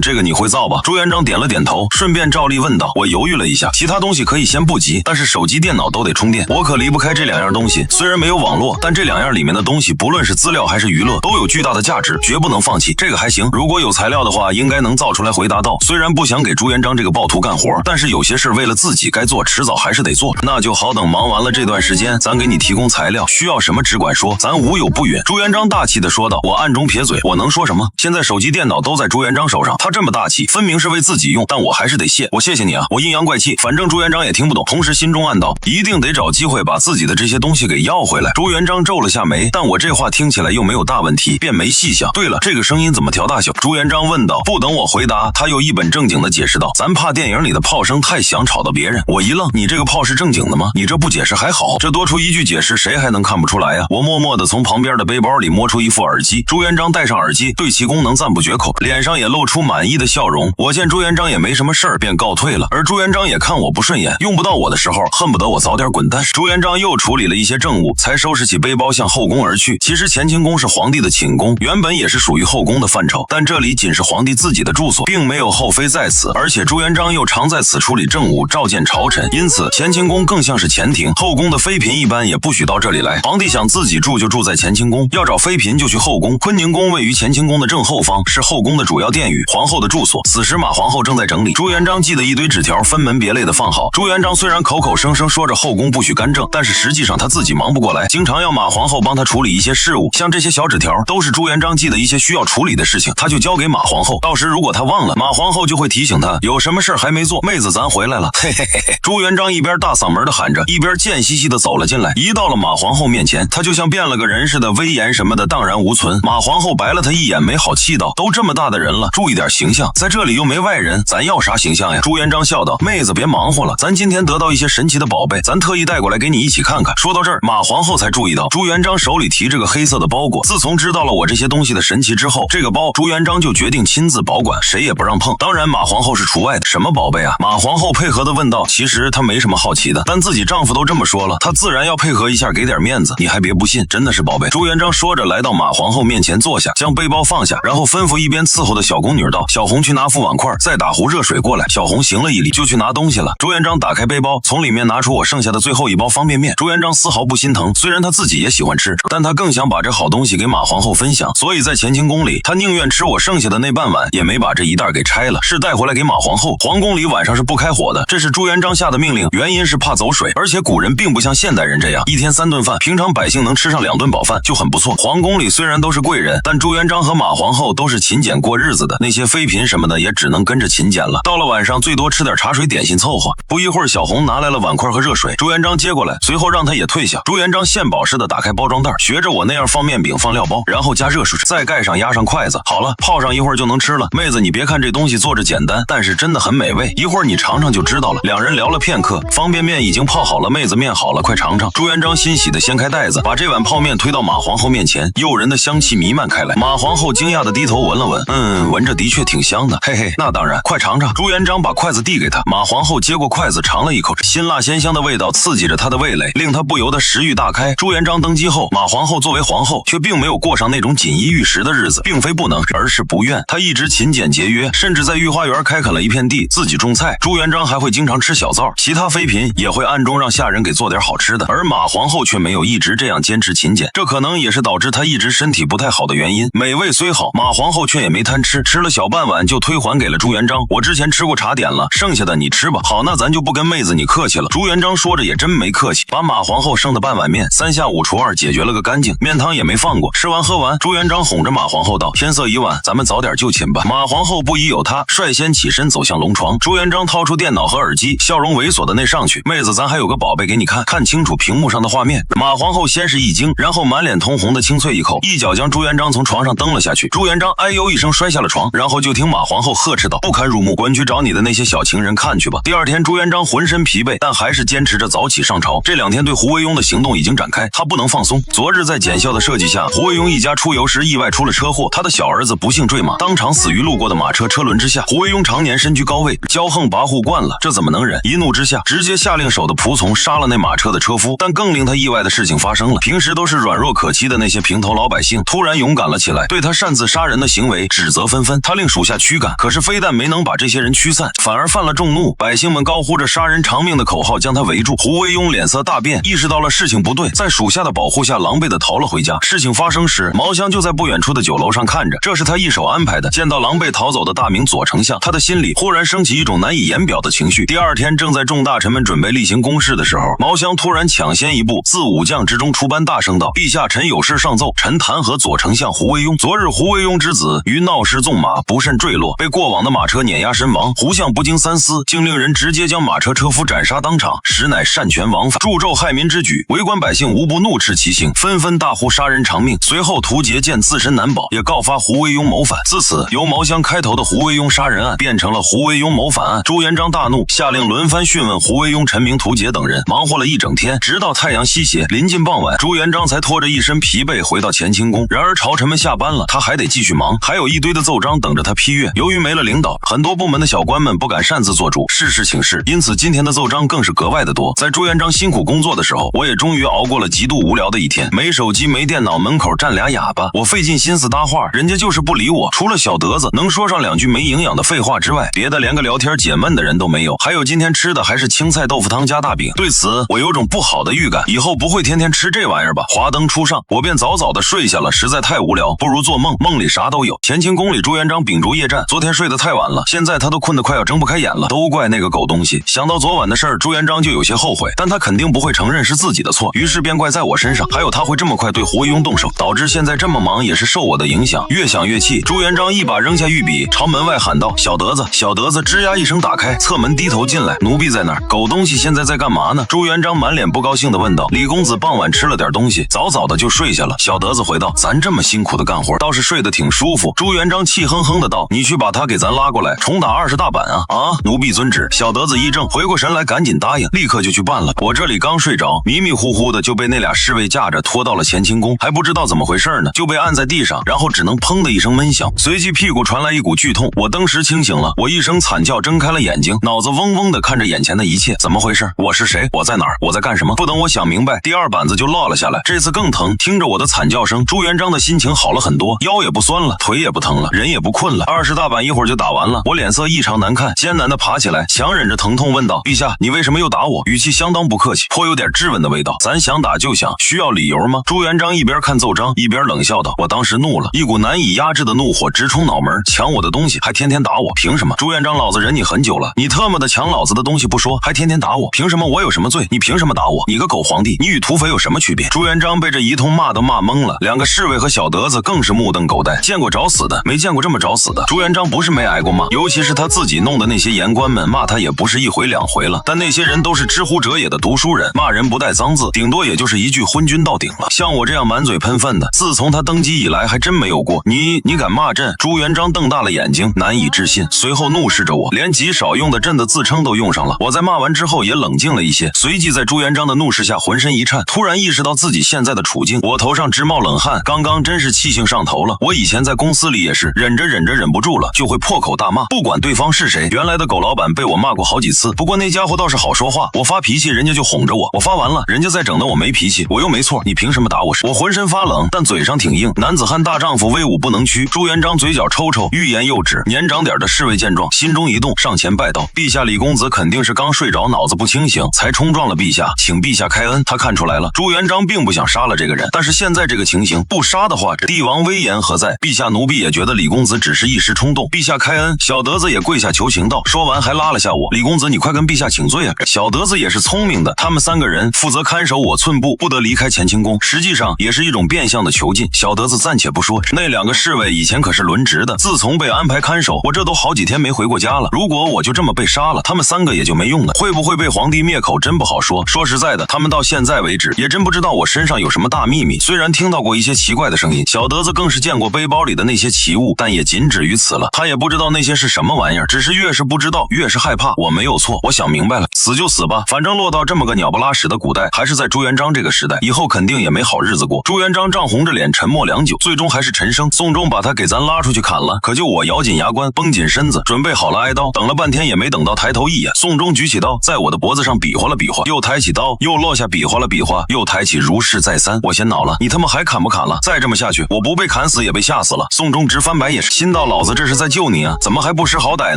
这个你会造吧？朱元璋点了点头，顺便照例问道。我犹豫了一下，其他东西可以先不急，但是手机电脑都得充电，我可离不开这两样东西。虽然没有网络，但这两样里面的东西不论是资料还是娱乐都有巨大的价值，绝不能放弃。这个还行，如果有材料的话应该能造出来。回答道，虽然不想给朱元璋这个暴徒干活，但是有些事为了自己该做，迟早还是得做。那就好，等忙完了这段时间，咱给你提供材料，需要什么只管说，咱无有不允。朱元璋大气地说道。我暗中撇嘴，我能说什么？现在手机电脑都在朱元璋手上，他这么大气，分明是为自己用，但我还是得谢。我谢谢你啊，我阴阳怪气，反正朱元璋也听不懂，同时心中暗道，一定得找机会把自己的这些东西给要回来。朱元璋皱了下眉，但我这话听起来又没有大问题，便没细想。对了，这个声音怎么调大小？朱元璋问道。不等我回答，他又一本正经地解释道，咱怕电影里的炮声太响吵到别人。我一愣，你这个炮是正经的吗？你这不解释还好，这多出一句解释谁还能看不出来呀？我默默地从旁边的背包里摸出一副耳机，朱元璋戴上耳机，对其功能赞不绝口，脸上也露出满意的笑容。我见朱元璋也没什么事儿，便告退了，而朱元璋也看我不顺眼，用不到我的时候恨不得我早点滚蛋。朱元璋又处理了一些政务，才收拾起背包向后宫而去。其实乾清宫是皇帝的寝宫，原本也是属于后宫的范畴，但这里仅是皇帝自己的住所，并没有后妃在此，而且朱元璋又常在此处理政务，召见朝臣，因此乾清宫更像是前庭，后宫的妃嫔一般也不许到这里来。皇帝想自己住就住在乾清宫，要找妃嫔就去后宫。坤宁宫位于乾清宫的正后方，是后宫的主要殿宇，皇后的住所。此时马皇后正在整理，朱元璋记得一堆纸条分门别类的放好。朱元璋虽然口口声声说着后宫不许干政，但是实际上他自己忙不过来，经常要马皇后帮他处理一些事务。像这些小纸条都是朱元璋记得一些需要处理的事情，他就交给马皇后，到时如果他忘了，马皇后就会提醒他有什么事还没做，妹子咱回来了，嘿嘿嘿嘿。朱元璋一边大嗓门的喊着，一边贱兮兮的走了进来。一到了马皇后面前，他就像变了个人似的，威严什么的荡然无存。马皇后白了他一眼，没好气道，都这么大的人了，注意点形象，在这里又没外人，咱要啥形象呀？朱元璋笑道，妹子别忙活了，咱今天得到一些神奇的宝贝，咱特意带过来给你一起看看。说到这儿，马皇后才注意到朱元璋手里提着个黑色的包裹。自从知道了我这些东西的神奇之后，这个包朱元璋就决定亲自保管，谁也不让碰。当然马皇后是除外的。什么宝贝啊？马皇后配合的问道。其实她没什么好奇的，但自己丈夫都这么说了，她自然要配合一下，给点面子。你还别不信，真的是宝贝。朱元璋说着来到马皇后面前坐下，将背包放下，然后吩咐一边伺候的小宫女道，小红去拿副碗筷，再打壶热水过来。小红行了一礼，就去拿东西了。朱元璋打开背包，从里面拿出我剩下的最后一包方便面。朱元璋丝毫不心疼，虽然他自己也喜欢吃，但他更想把这好东西给马皇后分享，所以在乾清宫里，他宁愿吃我剩下的那半碗，也没把这一袋给拆了，是带回来给马皇后。皇宫里晚上是不开火的，这是朱元璋下的命令，原因是怕走水，而且古人并不像现代人这样一天3顿饭，平常百姓能吃上2顿饱饭就很不错。皇宫里虽然都是贵人，但朱元璋和马皇后都是勤俭过日子的，那些妃嫔什么的也只能跟着勤俭了。到了晚上最多吃点茶水点心凑合。不一会儿，小红拿来了碗筷和热水，朱元璋接过来，随后让他也退下。朱元璋献宝似的打开包装袋，学着我那样放面饼放料包，然后加热水，再盖上压上筷子，好了，泡上一会儿就能吃了。妹子你别看这东西做着简单，但是真的很美味，一会儿你尝尝就知道了。两人聊了片刻，方便面已经泡好了，妹子面好了，快尝尝。朱元璋欣喜地掀开袋子，把这碗泡面推到马皇后面前，诱人的香气弥漫开来。马皇后惊讶地低头闻了闻，闻着的确挺香的，嘿嘿，那当然，快尝尝。朱元璋把筷子递给他，马皇后接过筷子尝了一口，辛辣鲜香的味道刺激着她的味蕾，令她不由得食欲大开。朱元璋登基后，马皇后作为皇后却并没有过上那种锦衣玉食的日子，并非不能，而是不愿。她一直勤勤俭节约，甚至在御花园开垦了一片地，自己种菜。朱元璋还会经常吃小灶，其他妃嫔也会暗中让下人给做点好吃的。而马皇后却没有一直这样坚持勤俭，这可能也是导致她一直身体不太好的原因。美味虽好，马皇后却也没贪吃，吃了小半碗就推还给了朱元璋。我之前吃过茶点了，剩下的你吃吧。好，那咱就不跟妹子你客气了。朱元璋说着也真没客气，把马皇后剩的半碗面3下5除2解决了个干净，面汤也没放过。吃完喝完，朱元璋哄着马皇后道：“天色已晚，咱们早点就寝吧。”马皇后不疑有他，率先起身走向龙床。朱元璋掏出电脑和耳机，笑容猥琐的那上去：“妹子，咱还有个宝贝给你看，看清楚屏幕上的画面。”马皇后先是一惊，然后满脸通红的清啐一口，一脚将朱元璋从床上蹬了下去。朱元璋哎呦一声摔下了床，然后就听马皇后呵斥道：“不堪入目，滚去找你的那些小情人看去吧。”第二天，朱元璋浑身疲惫，但还是坚持着早起上朝。这2天对胡惟庸的行动已经展开，他不能放松。昨日在检校的设计下，胡惟庸一家出游时意外出了车祸，他的小儿子不幸坠马，当场死于路过的马车车轮之下。胡惟庸常年身居高位，骄横跋扈惯了，这怎么能忍？一怒之下，直接下令手的仆从杀了那马车的车夫。但更令他意外的事情发生了，平时都是软弱可欺的那些平头老百姓突然勇敢了起来，对他擅自杀人的行为指责纷纷。他令属下驱赶，可是非但没能把这些人驱散，反而犯了众怒。百姓们高呼着杀人偿命的口号将他围住。胡惟庸脸色大变，意识到了事情不对，在属下的保护下狼狈地逃了回家。事情发生时，毛香就在不远处的酒楼上看着，这是他一手安排的。见到狼狈逃走的大明左丞相，他的心里忽然升起一种难以言表的情绪。第二天，正在众大臣们准备例行公事的时候，毛香突然抢先一步，自武将之中出班，大声道：“陛下，臣有事上奏，臣弹劾左丞相胡惟庸。昨日胡惟庸之子于闹市纵马，不慎坠落，被过往的马车碾压身亡。胡相不经三思，竟令人直接将马车车夫斩杀当场，实乃擅权枉法，助纣害民之举。围观百姓无不怒斥其行，纷纷大呼杀人偿命。随后屠劫见自身难保，也告发胡惟庸谋反。自此，由毛香开头的胡惟庸杀人案变成了胡惟庸谋反案。朱元璋大怒，下令轮番讯问胡惟庸、陈明、屠杰等人，忙活了一整天，直到太阳西斜，临近傍晚，朱元璋才拖着一身疲惫回到乾清宫。然而朝臣们下班了，他还得继续忙，还有一堆的奏章等着他批阅。由于没了领导，很多部门的小官们不敢擅自做主，事事请示，因此今天的奏章更是格外的多。在朱元璋辛苦工作的时候，我也终于熬过了极度无聊的一天。没手机没电脑，门口站俩哑巴，我费尽心思搭话，人家就是不理我。除了小德子能说上2句没营养的废话之外，别的连个聊天解闷的人都没有。还有今天吃的还是青菜豆腐汤加大饼，对此我有种不好的预感，以后不会天天吃这玩意儿吧。华灯初上，我便早早的睡下了，实在太无聊，不如做梦，梦里啥都有。乾清宫里朱元璋秉烛夜战，昨天睡得太晚了，现在他都困得快要睁不开眼了，都怪那个狗东西。想到昨晚的事儿，朱元璋就有些后悔，但他肯定不会承认是自己的错，于是便怪在我身上，还有他会这么快对胡惟庸动手，导致现在这么忙也是受我的影响。越想越气，朱元璋一把扔下御笔，朝门外喊道：“小德子，小德子！”吱呀一声打开，侧门低头进来，奴婢在那儿。狗东西现在在干嘛呢？朱元璋满脸不高兴地问道。李公子傍晚吃了点东西，早早的就睡下了。小德子回道：“咱这么辛苦的干活，倒是睡得挺舒服。”朱元璋气哼哼的道：“你去把他给咱拉过来，重打20大板啊！”啊，奴婢遵旨。小德子一怔，回过神来，赶紧答应，立刻就去办了。我这里刚睡着，迷迷糊糊的就被那俩侍卫架着拖到了乾清宫，还不知道怎么回事呢，就被按在地上，然后只能砰的一声闷响，随即屁股传来一股剧痛。我登时清醒了，我一声惨叫，睁开了眼睛，脑子嗡嗡的看着眼前的一切。怎么回事？我是谁？我在哪儿？我在干什么？不等我想明白，第二板子就落了下来，这次更疼。听着我的惨叫声，朱元璋的心情好了很多，腰也不酸了，腿也不疼了，人也不困了。20大板一会儿就打完了，我脸色异常难看，艰难的爬起来，强忍着疼痛问道：“陛下，你为什么又打我？”语气相当不客气，颇有点质问的味道。咱想打就想，需要理由吗？朱元璋一边看奏章一边冷笑道。我当时怒了，一股难以压制的怒火直冲脑门，抢我的东西还天天打我，凭什么？朱元璋，老子忍你很久了，你特么的抢老子的东西不说，还天天打我，凭什么？我有什么罪？你凭什么打我？你个狗皇帝，你与土匪有什么区别？朱元璋被这一通骂都骂懵了，两个侍卫和小德子更是目瞪狗呆，见过找死的，没见过这么找死的。朱元璋不是没挨过骂，尤其是他自己弄的那些言官们骂他也不是1回2回了，但那些人都是知乎者也的读书人，骂人不带脏字，顶多也就是一句昏君到顶了。像我这样满嘴喷粪的，自从他登基以来还真没有过。你敢骂朕？朱元璋瞪大了眼睛，难以置信，随后怒视着我，连极少用的朕的自称都用上了。我在骂完之后也冷静了一些，随即在朱元璋的怒视下浑身一颤，突然意识到自己现在的处境，我头上直冒冷汗，刚刚真是气性上头了。我以前在公司里也是忍着忍不住了，就会破口大骂，不管对方是谁。原来的狗老板被我骂过好几次，不过那家伙倒是好说话，我发脾气人家就哄着我，我发完了人家再整的我没脾气，我又没错，你凭什么打我？我浑身发冷，但嘴上挺硬，男子汉大丈夫威武不能屈。朱元璋嘴角抽抽抽，欲言又止。年长点的侍卫见状，心中一动，上前拜道：“陛下，李公子肯定是刚睡着，脑子不清醒，才冲撞了陛下，请陛下开恩。”他看出来了，朱元璋并不想杀了这个人，但是现在这个情形，不杀的话，帝王威严何在？陛下奴婢也觉得李公子只是一时冲动，陛下开恩。小德子也跪下求情道，说完还拉了下我：“李公子，你快跟陛下请罪啊！”小德子也是聪明的，他们3个人负责看守我寸步不得离开乾清宫，实际上也是一种变相的囚禁。小德子暂且不说，那2个侍卫以前可是轮值的，自从被安排看守，我这都好几天没回过家了。如果我就这么被杀了，他们3个也就没用了，会不会被皇帝灭口真不好说。说实在的，他们到现在为止也真不知道我身上有什么大秘密，虽然听到过一些奇怪的声音，小德子更是见过背包里的那些奇物，但也仅止于此了。他也不知道那些是什么玩意儿，只是越是不知道越是害怕。我没有错，我想明白了，死就死吧，反正落到这么个鸟不拉屎的古代，还是在朱元璋这个时代，以后肯定也没好日子过。朱元璋涨红着脸沉默良久，最终还是陈升、宋忠把他给咱拉出去砍了。可就我咬紧牙关，绷紧身子，准备好了挨刀，等了半天也没等到抬头一眼。宋忠举起刀，在我的脖子上比划了比划，又抬起刀，又落下比划了比划，又抬起，如是再三。我先恼了，你他妈还砍不砍了？再这么下去，我不被砍死也被吓死了。宋忠直翻白眼，心道老子这是在救你啊，怎么还不识好歹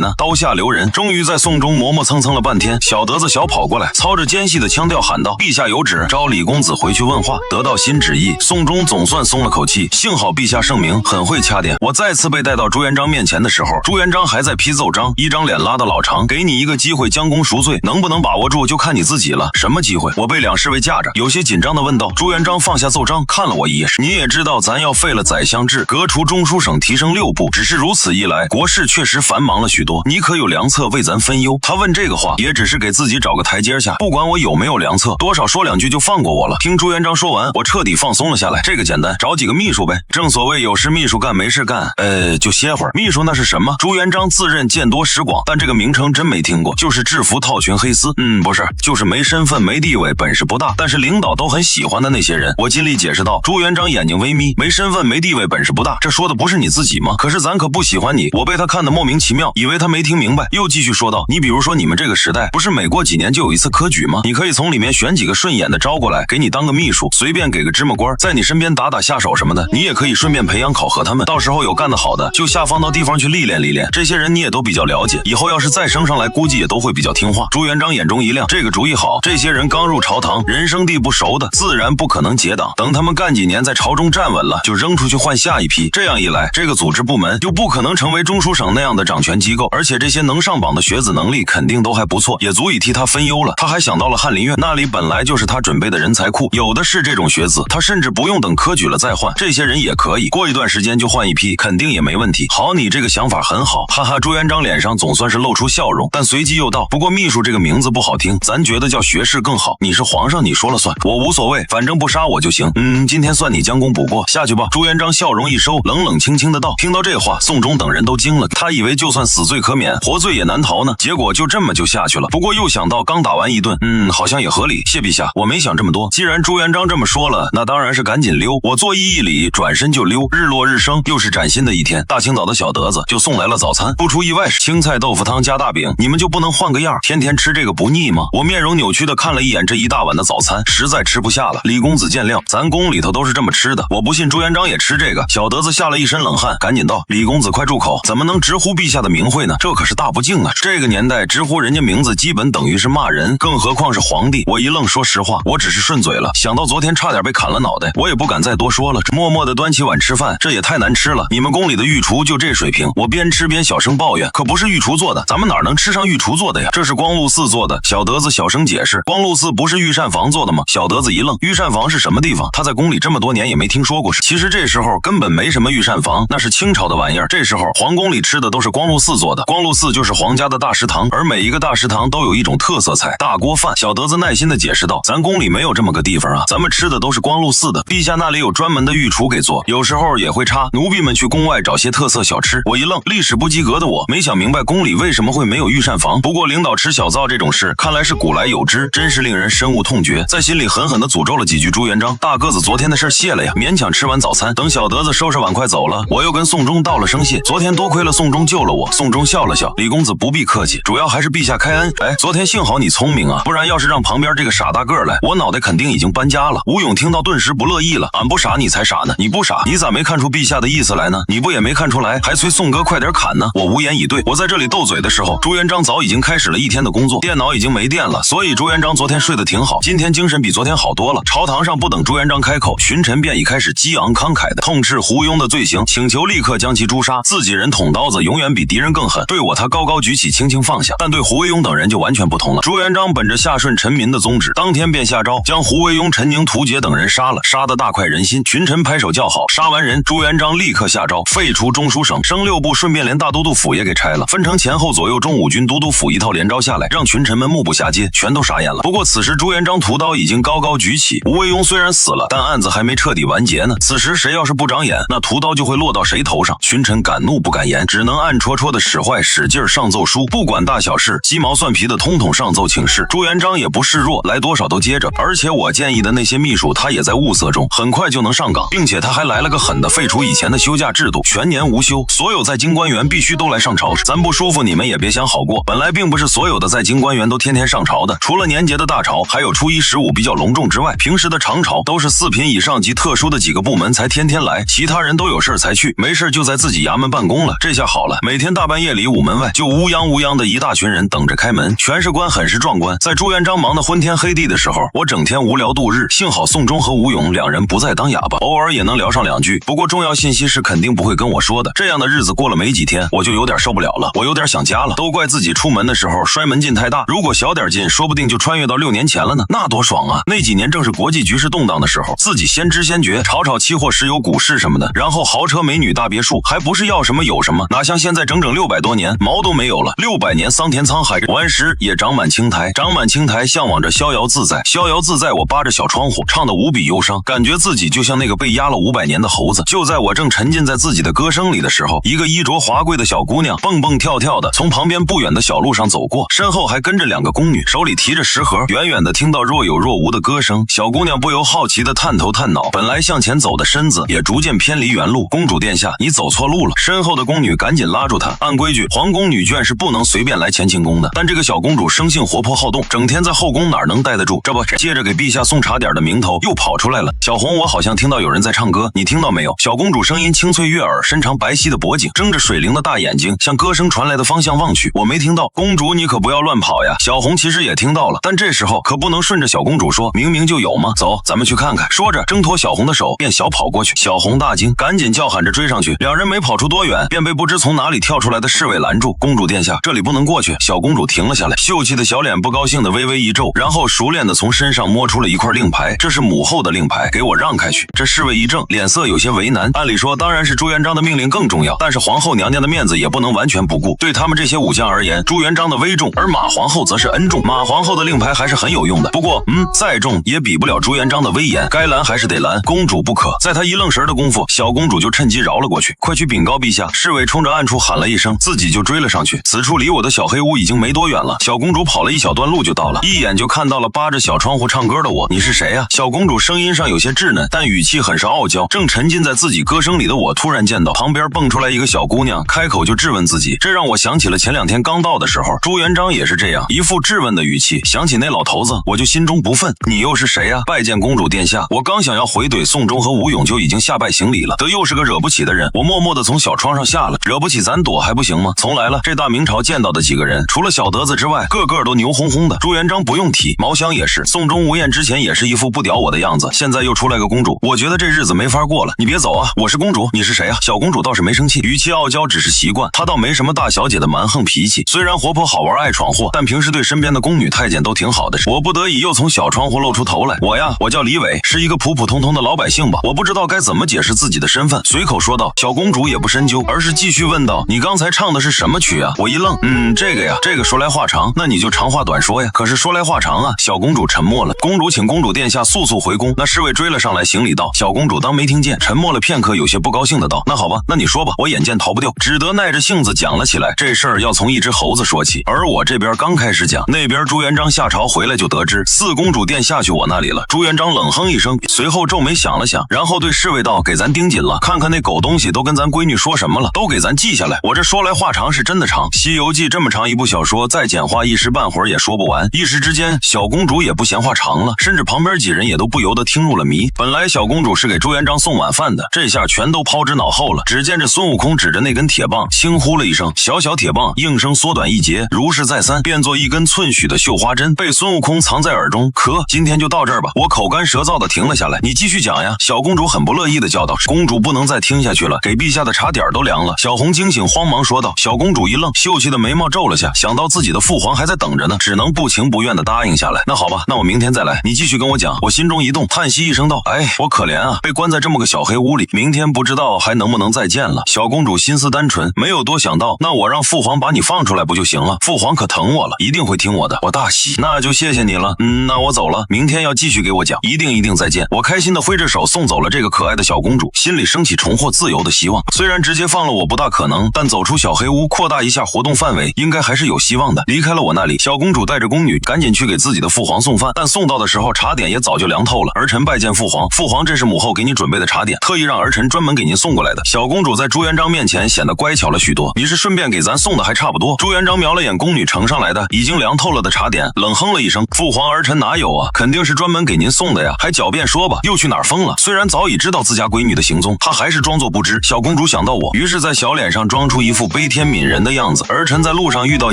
呢？刀下留人。终于在宋忠磨磨蹭蹭了半天，小德子小跑过来，操着尖细的腔调喊道：“陛下有旨，召李公子回去问话。”得到新旨意，宋忠总算松了口气，幸好陛下圣明，很会掐点。我再次被带到朱元璋面前的时候，朱元璋还在批奏章，一张脸拉得老长，给你一个机会将功赎罪，能不能把握住就看你自己了。什么机会？我被2侍卫架着，有些紧张地问道。朱元璋放下奏章，看了我一眼，你也知道咱要废了宰相制，革除中书省，提升6部，只是如此一来，国事确实繁忙了许多，你可有良策为咱分忧？他问这个话，也只是给自己找个台阶下，不管我有没有良策，多少说2句就放过我了。听朱元璋说完，我彻底放松了下来，这个简单，找几个秘书呗。正所谓有事秘书干，没事干，就歇会儿。秘书那是什么？朱元璋自认见多识广，但这个名称真没听过，就是制服套群黑丝，不是，就是没身份没地位，本事不大，但是领导都很喜欢的那些人。我尽力解释道。朱元璋眼睛微眯，没身份没地位，本事不大，这说的不是你自己吗？可是咱可不喜欢你。我被他看得莫名其妙，以为他没听明白，又继续说道：“你比如说你们这个时代，不是每过几年就有一次科举吗？你可以从里面选几个顺眼的招过来，给你当个秘书，随便给个芝麻官，在你身边打打下手什么的。你也可以顺便培养考核他们，到时候有干得好的，就下放到地方去历练历练。这些人你也都比较了解，以后要是再升上来，估计也都会比较听话。”朱元璋眼中一亮，这个主意好。这些人刚入朝堂，人生地不熟的，自然不可能结党。等他们干几年，在朝中站稳了，就扔出去换下一批。这样一来，这个组织部门就不可能成为中书省那样的掌权机构，而且这些能上榜的学子能力肯定都还不错，也足以替他分忧了。他还想到了翰林院，那里本来就是他准备的人才库，有的是这种学子，他甚至不用等科举了再换，这些人也可以过一段时间就换一批，肯定也没问题。好，你这个想法很好，哈哈。朱元璋脸上总算是露出笑容，但随即又道：“不过秘书这个名字不好听，咱觉得叫学士更好。你是皇上，你说了算，我无所谓，反正不杀我就行。今天算你将功补过，下去吧。”朱元璋笑容一收，冷冷清清的道。听到这话，宋忠等人都惊了，他以为就算死罪可免，活罪也难逃呢，结果就这么就下去了。不过又想到刚打完一顿，好像也合理。谢陛下，我没想这么多，既然朱元璋这么说了，那当然是赶紧溜。我作揖一礼，转身就溜。日落日升，又是崭新的一天。大清早的小德子就送来了早餐，不出意外是青菜豆腐汤加大饼，你们就不能换个样，天天吃这个不腻吗？我面容扭曲的看了一眼这一大碗的早餐，实在吃不下了。李公子见谅，咱宫里头都是这么吃的，我不信朱元璋也吃这个。小德子下了一身冷汗，赶紧道：“李公子快住口，怎么能直呼陛下的名讳呢？这可是大不敬啊！这个年代直呼人家名字基本等于是骂人，更何况是皇帝。”我一愣，说实话，我只是顺嘴了，想到昨天差点被砍了脑袋，我也不敢再多说了，默默地端起碗吃饭。这也太难吃了，你们宫里的御厨就这水平。我边吃边小声抱怨，可不是御厨做的，咱们哪能吃上御厨做的呀？这是光禄寺做的。小德子小声解释，光禄寺不是御膳房做的吗？小德子一愣，御膳房是什么地方？他在宫里这么多年也没听说过。其实这时候根本没什么御膳房，那是清朝的玩意儿。这时候皇宫里吃的都是光禄寺做的，光禄寺就是皇家的大食堂，而每一个大食堂都有一种特色菜，大锅饭。小德子耐心地解释道，咱宫里没有这么个地方啊，咱们吃的都是光禄寺的，陛下那里有专门的御厨给做，有时候也会插奴婢们去宫外找些特色小吃。我一愣，历史不及格的我没想明白宫里为什么会没有御膳房。不过领导吃小灶这种事看来是古来有之，真是令人深恶痛绝。在心里狠狠地诅咒了几句朱元璋，大个子昨天的事泄了呀，勉强吃完早餐。等小德子收拾碗筷走了，我又跟宋忠道了声谢，昨天多亏了宋忠救了我。宋忠笑了笑，李公子不必客气，主要还是陛下开恩。昨天幸好你聪明啊，不然要是让旁边这个傻大个来，我脑袋肯定已经搬家了。吴勇听到顿时不乐意了，俺不傻你才傻呢，你不傻，你咋没看出陛下的意思来呢？你不也没看看出来，还催宋哥快点砍呢。我无言以对。我在这里斗嘴的时候，朱元璋早已经开始了一天的工作，电脑已经没电了，所以朱元璋昨天睡得挺好，今天精神比昨天好多了。朝堂上不等朱元璋开口，群臣便已开始激昂慷慨的痛斥胡庸的罪行，请求立刻将其诛杀。自己人捅刀子永远比敌人更狠，对我他高高举起，轻轻放下，但对胡惟庸等人就完全不同了。朱元璋本着下顺臣民的宗旨，当天便下诏将胡惟庸、陈宁、屠杰等人杀了，杀得大快人心，群臣拍手叫好。杀完人，朱元璋立刻下诏废除中书省、升6部，顺便连大都督府也给拆了，分成前后左右中武军都督府一套连招下来，让群臣们目不暇接，全都傻眼了。不过此时朱元璋屠刀已经高高举起，胡惟庸虽然死了，但案子还没彻底完结呢。此时谁要是不长眼，那屠刀就会落到谁头上。群臣敢怒不敢言，只能暗戳戳的使坏，使劲上奏书，不管大小事，鸡毛蒜皮的通统上奏请示。朱元璋也不示弱，来多少都接着。而且我建议的那些秘书，他也在物色中，很快就能上岗，并且他还来了个狠的，废除以前的休假制度，全年无休，所有在京官员必须都来上朝。咱不舒服你们也别想好过。本来并不是所有的在京官员都天天上朝的，除了年节的大朝，还有初一、15比较隆重之外，平时的常朝都是4品以上及特殊的几个部门才天天来，其他人都有事才去，没事就在自己衙门办公了。这下好了，每天大半夜里午门外就乌泱乌泱的一大群人等着开门，全是官，很是壮观。在朱元璋忙得昏天黑地的时候，我整天无聊度日，幸好宋忠和吴勇两人不再当哑巴，偶尔也能聊上2句。不过重要信息是肯定不会跟我说的。这样的日子过了没几天，我就有点受不了了，我有点想家了。都怪自己出门的时候摔门劲太大，如果小点劲，说不定就穿越到6年前了呢，那多爽啊！那几年正是国际局势动荡的时候，自己先知先觉，炒期货、石油、股市什么的，然后豪车、美女、大别墅，还不是要什么有什么，哪像现在整整600多年毛都没有了。600年桑田沧海，顽石也长满青苔，长满青苔，向往着逍遥自在。逍遥自在，我扒着小窗户，唱得无比忧伤，感觉自己就像那个被压了500年的猴子。就在我正沉浸在自己的歌声里的时候，一个衣着华贵的小姑娘蹦蹦跳跳的从旁边不远的小路上走过，身后还跟着2个宫女，手里提着食盒。远远的听到若有若无的歌声，小姑娘不由好奇的探头探脑，本来向前走的身子也逐渐偏离原路。公主殿下，你走错路了。身后的宫女赶紧拉住她。按规矩，皇宫女眷是不能随便来乾清宫的，但这个小公主生性活泼好动，整天在后宫哪能待得住？这不，借着给陛下送茶点的名头又跑出来了。小红，我好像听到有人在唱歌，你听到没有？小公主声音清脆悦耳，身长白皙的脖颈，睁着水灵的大眼睛向歌声传来的方向望去。我没听到。公主你可不要乱跑呀。小红其实也听到了，但这时候可不能顺着小公主说，明明就有吗？走，咱们去看看。说着挣脱小红的手便小跑过去。小红大惊，赶紧叫喊着追上去。两人没跑出多远，便被不知从哪里跳出来的侍卫拦住。公主殿下，这里不能过去。小公主停了下来，秀气的小脸不高兴的微微一皱，然后熟练的从身上摸出了一块令牌，这是母后的令牌，给我让开去。这侍卫一怔，脸色有些为难。按理说当然是朱元璋的命令更重要，但是皇后娘娘的面子也不能完全不顾。对他们这些武将而言，朱元璋的威重，而马皇后则是恩重。马皇后的令牌还是很有用的，不过再重也比不了朱元璋的威严，该拦还是得拦，公主不可。在他一愣神的功夫，小公主就趁机饶了过去。快去禀告陛下！侍卫冲着暗处喊了一声，自己就追了上去。此处离我的小黑屋已经没多远了，小公主跑了一小段路就到了，一眼就看到了扒着小窗户唱歌的我。你是谁呀？小公主声音上有些稚嫩，但语气很是傲娇。正沉浸在自己歌声里的我，突然见到旁边蹦出来一个小姑娘，开口就质问自己，这让我想起了前2天刚到的时候，朱元璋也是这样，一副质问的语气。想起那老头子，我就心中不忿。你又是谁呀？拜见公主殿下。我刚想要回怼宋忠和吴勇，就已经下拜行礼了。得又是个惹不起的人，我默默地从小窗上下了。惹不起咱躲还不行吗？从来了，这大明朝见到的几个人，除了小德子之外，个个都牛哄哄的。朱元璋不用提，毛香也是，宋忠吴彦之前也是一副不屌我的样子，现在又出来个公主，我觉得这日子没法过了。你别走啊，我是公主，你是谁啊？小公主倒是没生气，语气傲娇只是习惯，她倒没什么大小姐的蛮横脾气，虽然活泼好玩爱闯祸，但平时对身边的宫女太监都挺好的。我不得已又从小窗户露出头来，我叫李伟，是一个普普通通的老百姓吧。我不知道该怎么解释自己的身份，随口说道。小公主也不深究，而是继续问道，你刚才唱的是什么曲啊？我一愣，这个呀，这个说来话长，那你就长话短说呀。可是说来话长啊。小公主沉默了。公主请公主殿下速速回宫。那侍卫追了上来行礼道。小公主当没听见，沉默了片刻，有些不高兴的道，那好吧，那你说吧，我眼见逃不掉，只得耐着性子讲了起来。这事儿要从一只猴子说起，而我这边刚开始讲，那边朱元璋下朝回来就得知4公主殿下去我那里了。朱元璋冷哼一声，随后皱眉想了想，然后对侍卫道，给咱盯紧了，看看那狗东西都跟咱闺女说什么了，都给咱记下来。我这说来话长是真的长，西游记这么长一部小说，再简化一时半会儿也说不完。一时之间小公主也不嫌话长了，甚至旁边几人也都不由得听入了迷。本来小公主是给朱元璋送晚饭的，这下全都抛之脑后了。只见这孙悟空指着那根铁棒，轻呼了一声，小小铁棒应声缩短一截，如是再三，变作一根寸许的绣花针，被孙悟空藏在耳中。可今天就到这儿吧。我口干舌燥的停了下来。你继续讲呀。小公主很不乐意的叫道。公主不能再听下去了，给陛下的茶点都凉了。小红惊醒，慌忙说道。小公主一愣，秀气的眉毛皱了下，想到自己的父皇还在等着呢，只能不情不愿的答应下来。那好吧，那我明天再来，你继续跟我讲。我心中一动，叹息一声道：哎，我可怜啊，被关在这么个小黑屋里，明天不知道还能不能再见了。小公主心思单纯，没有多想到，那我让父皇把你放出来不就行了？父皇可疼我了，一定会听我的。我大喜，那就谢谢你了。那我走了，明天要继续给我讲，一定再见。我开心的挥着手送走了这个可爱的小公主，心里升起重获自由的希望。虽然直接放了我不大可能，但走出小黑屋，扩大一下活动范围，应该还是有希望的。离开了我那里，小公主带着宫女赶紧去给自己的父皇送饭，但送到的时候茶点也早就凉透了。儿臣拜见父皇，父皇这是母后给你准备的茶点，特意让儿臣专门给您送过来的。小公主在朱元璋面前显得乖巧了许多。你是顺便给咱送的还差不多。朱元璋瞄了眼宫女呈上来的已经凉透了的茶点，冷哼了一声，父皇儿臣哪有啊，肯定是专门给您送的呀，还狡辩说吧，又去哪儿疯了。虽然早已知道自家闺女的行踪，她还是装作不知。小公主想到我，于是在小脸上装出一副悲天悯人的样子。儿臣在路上遇到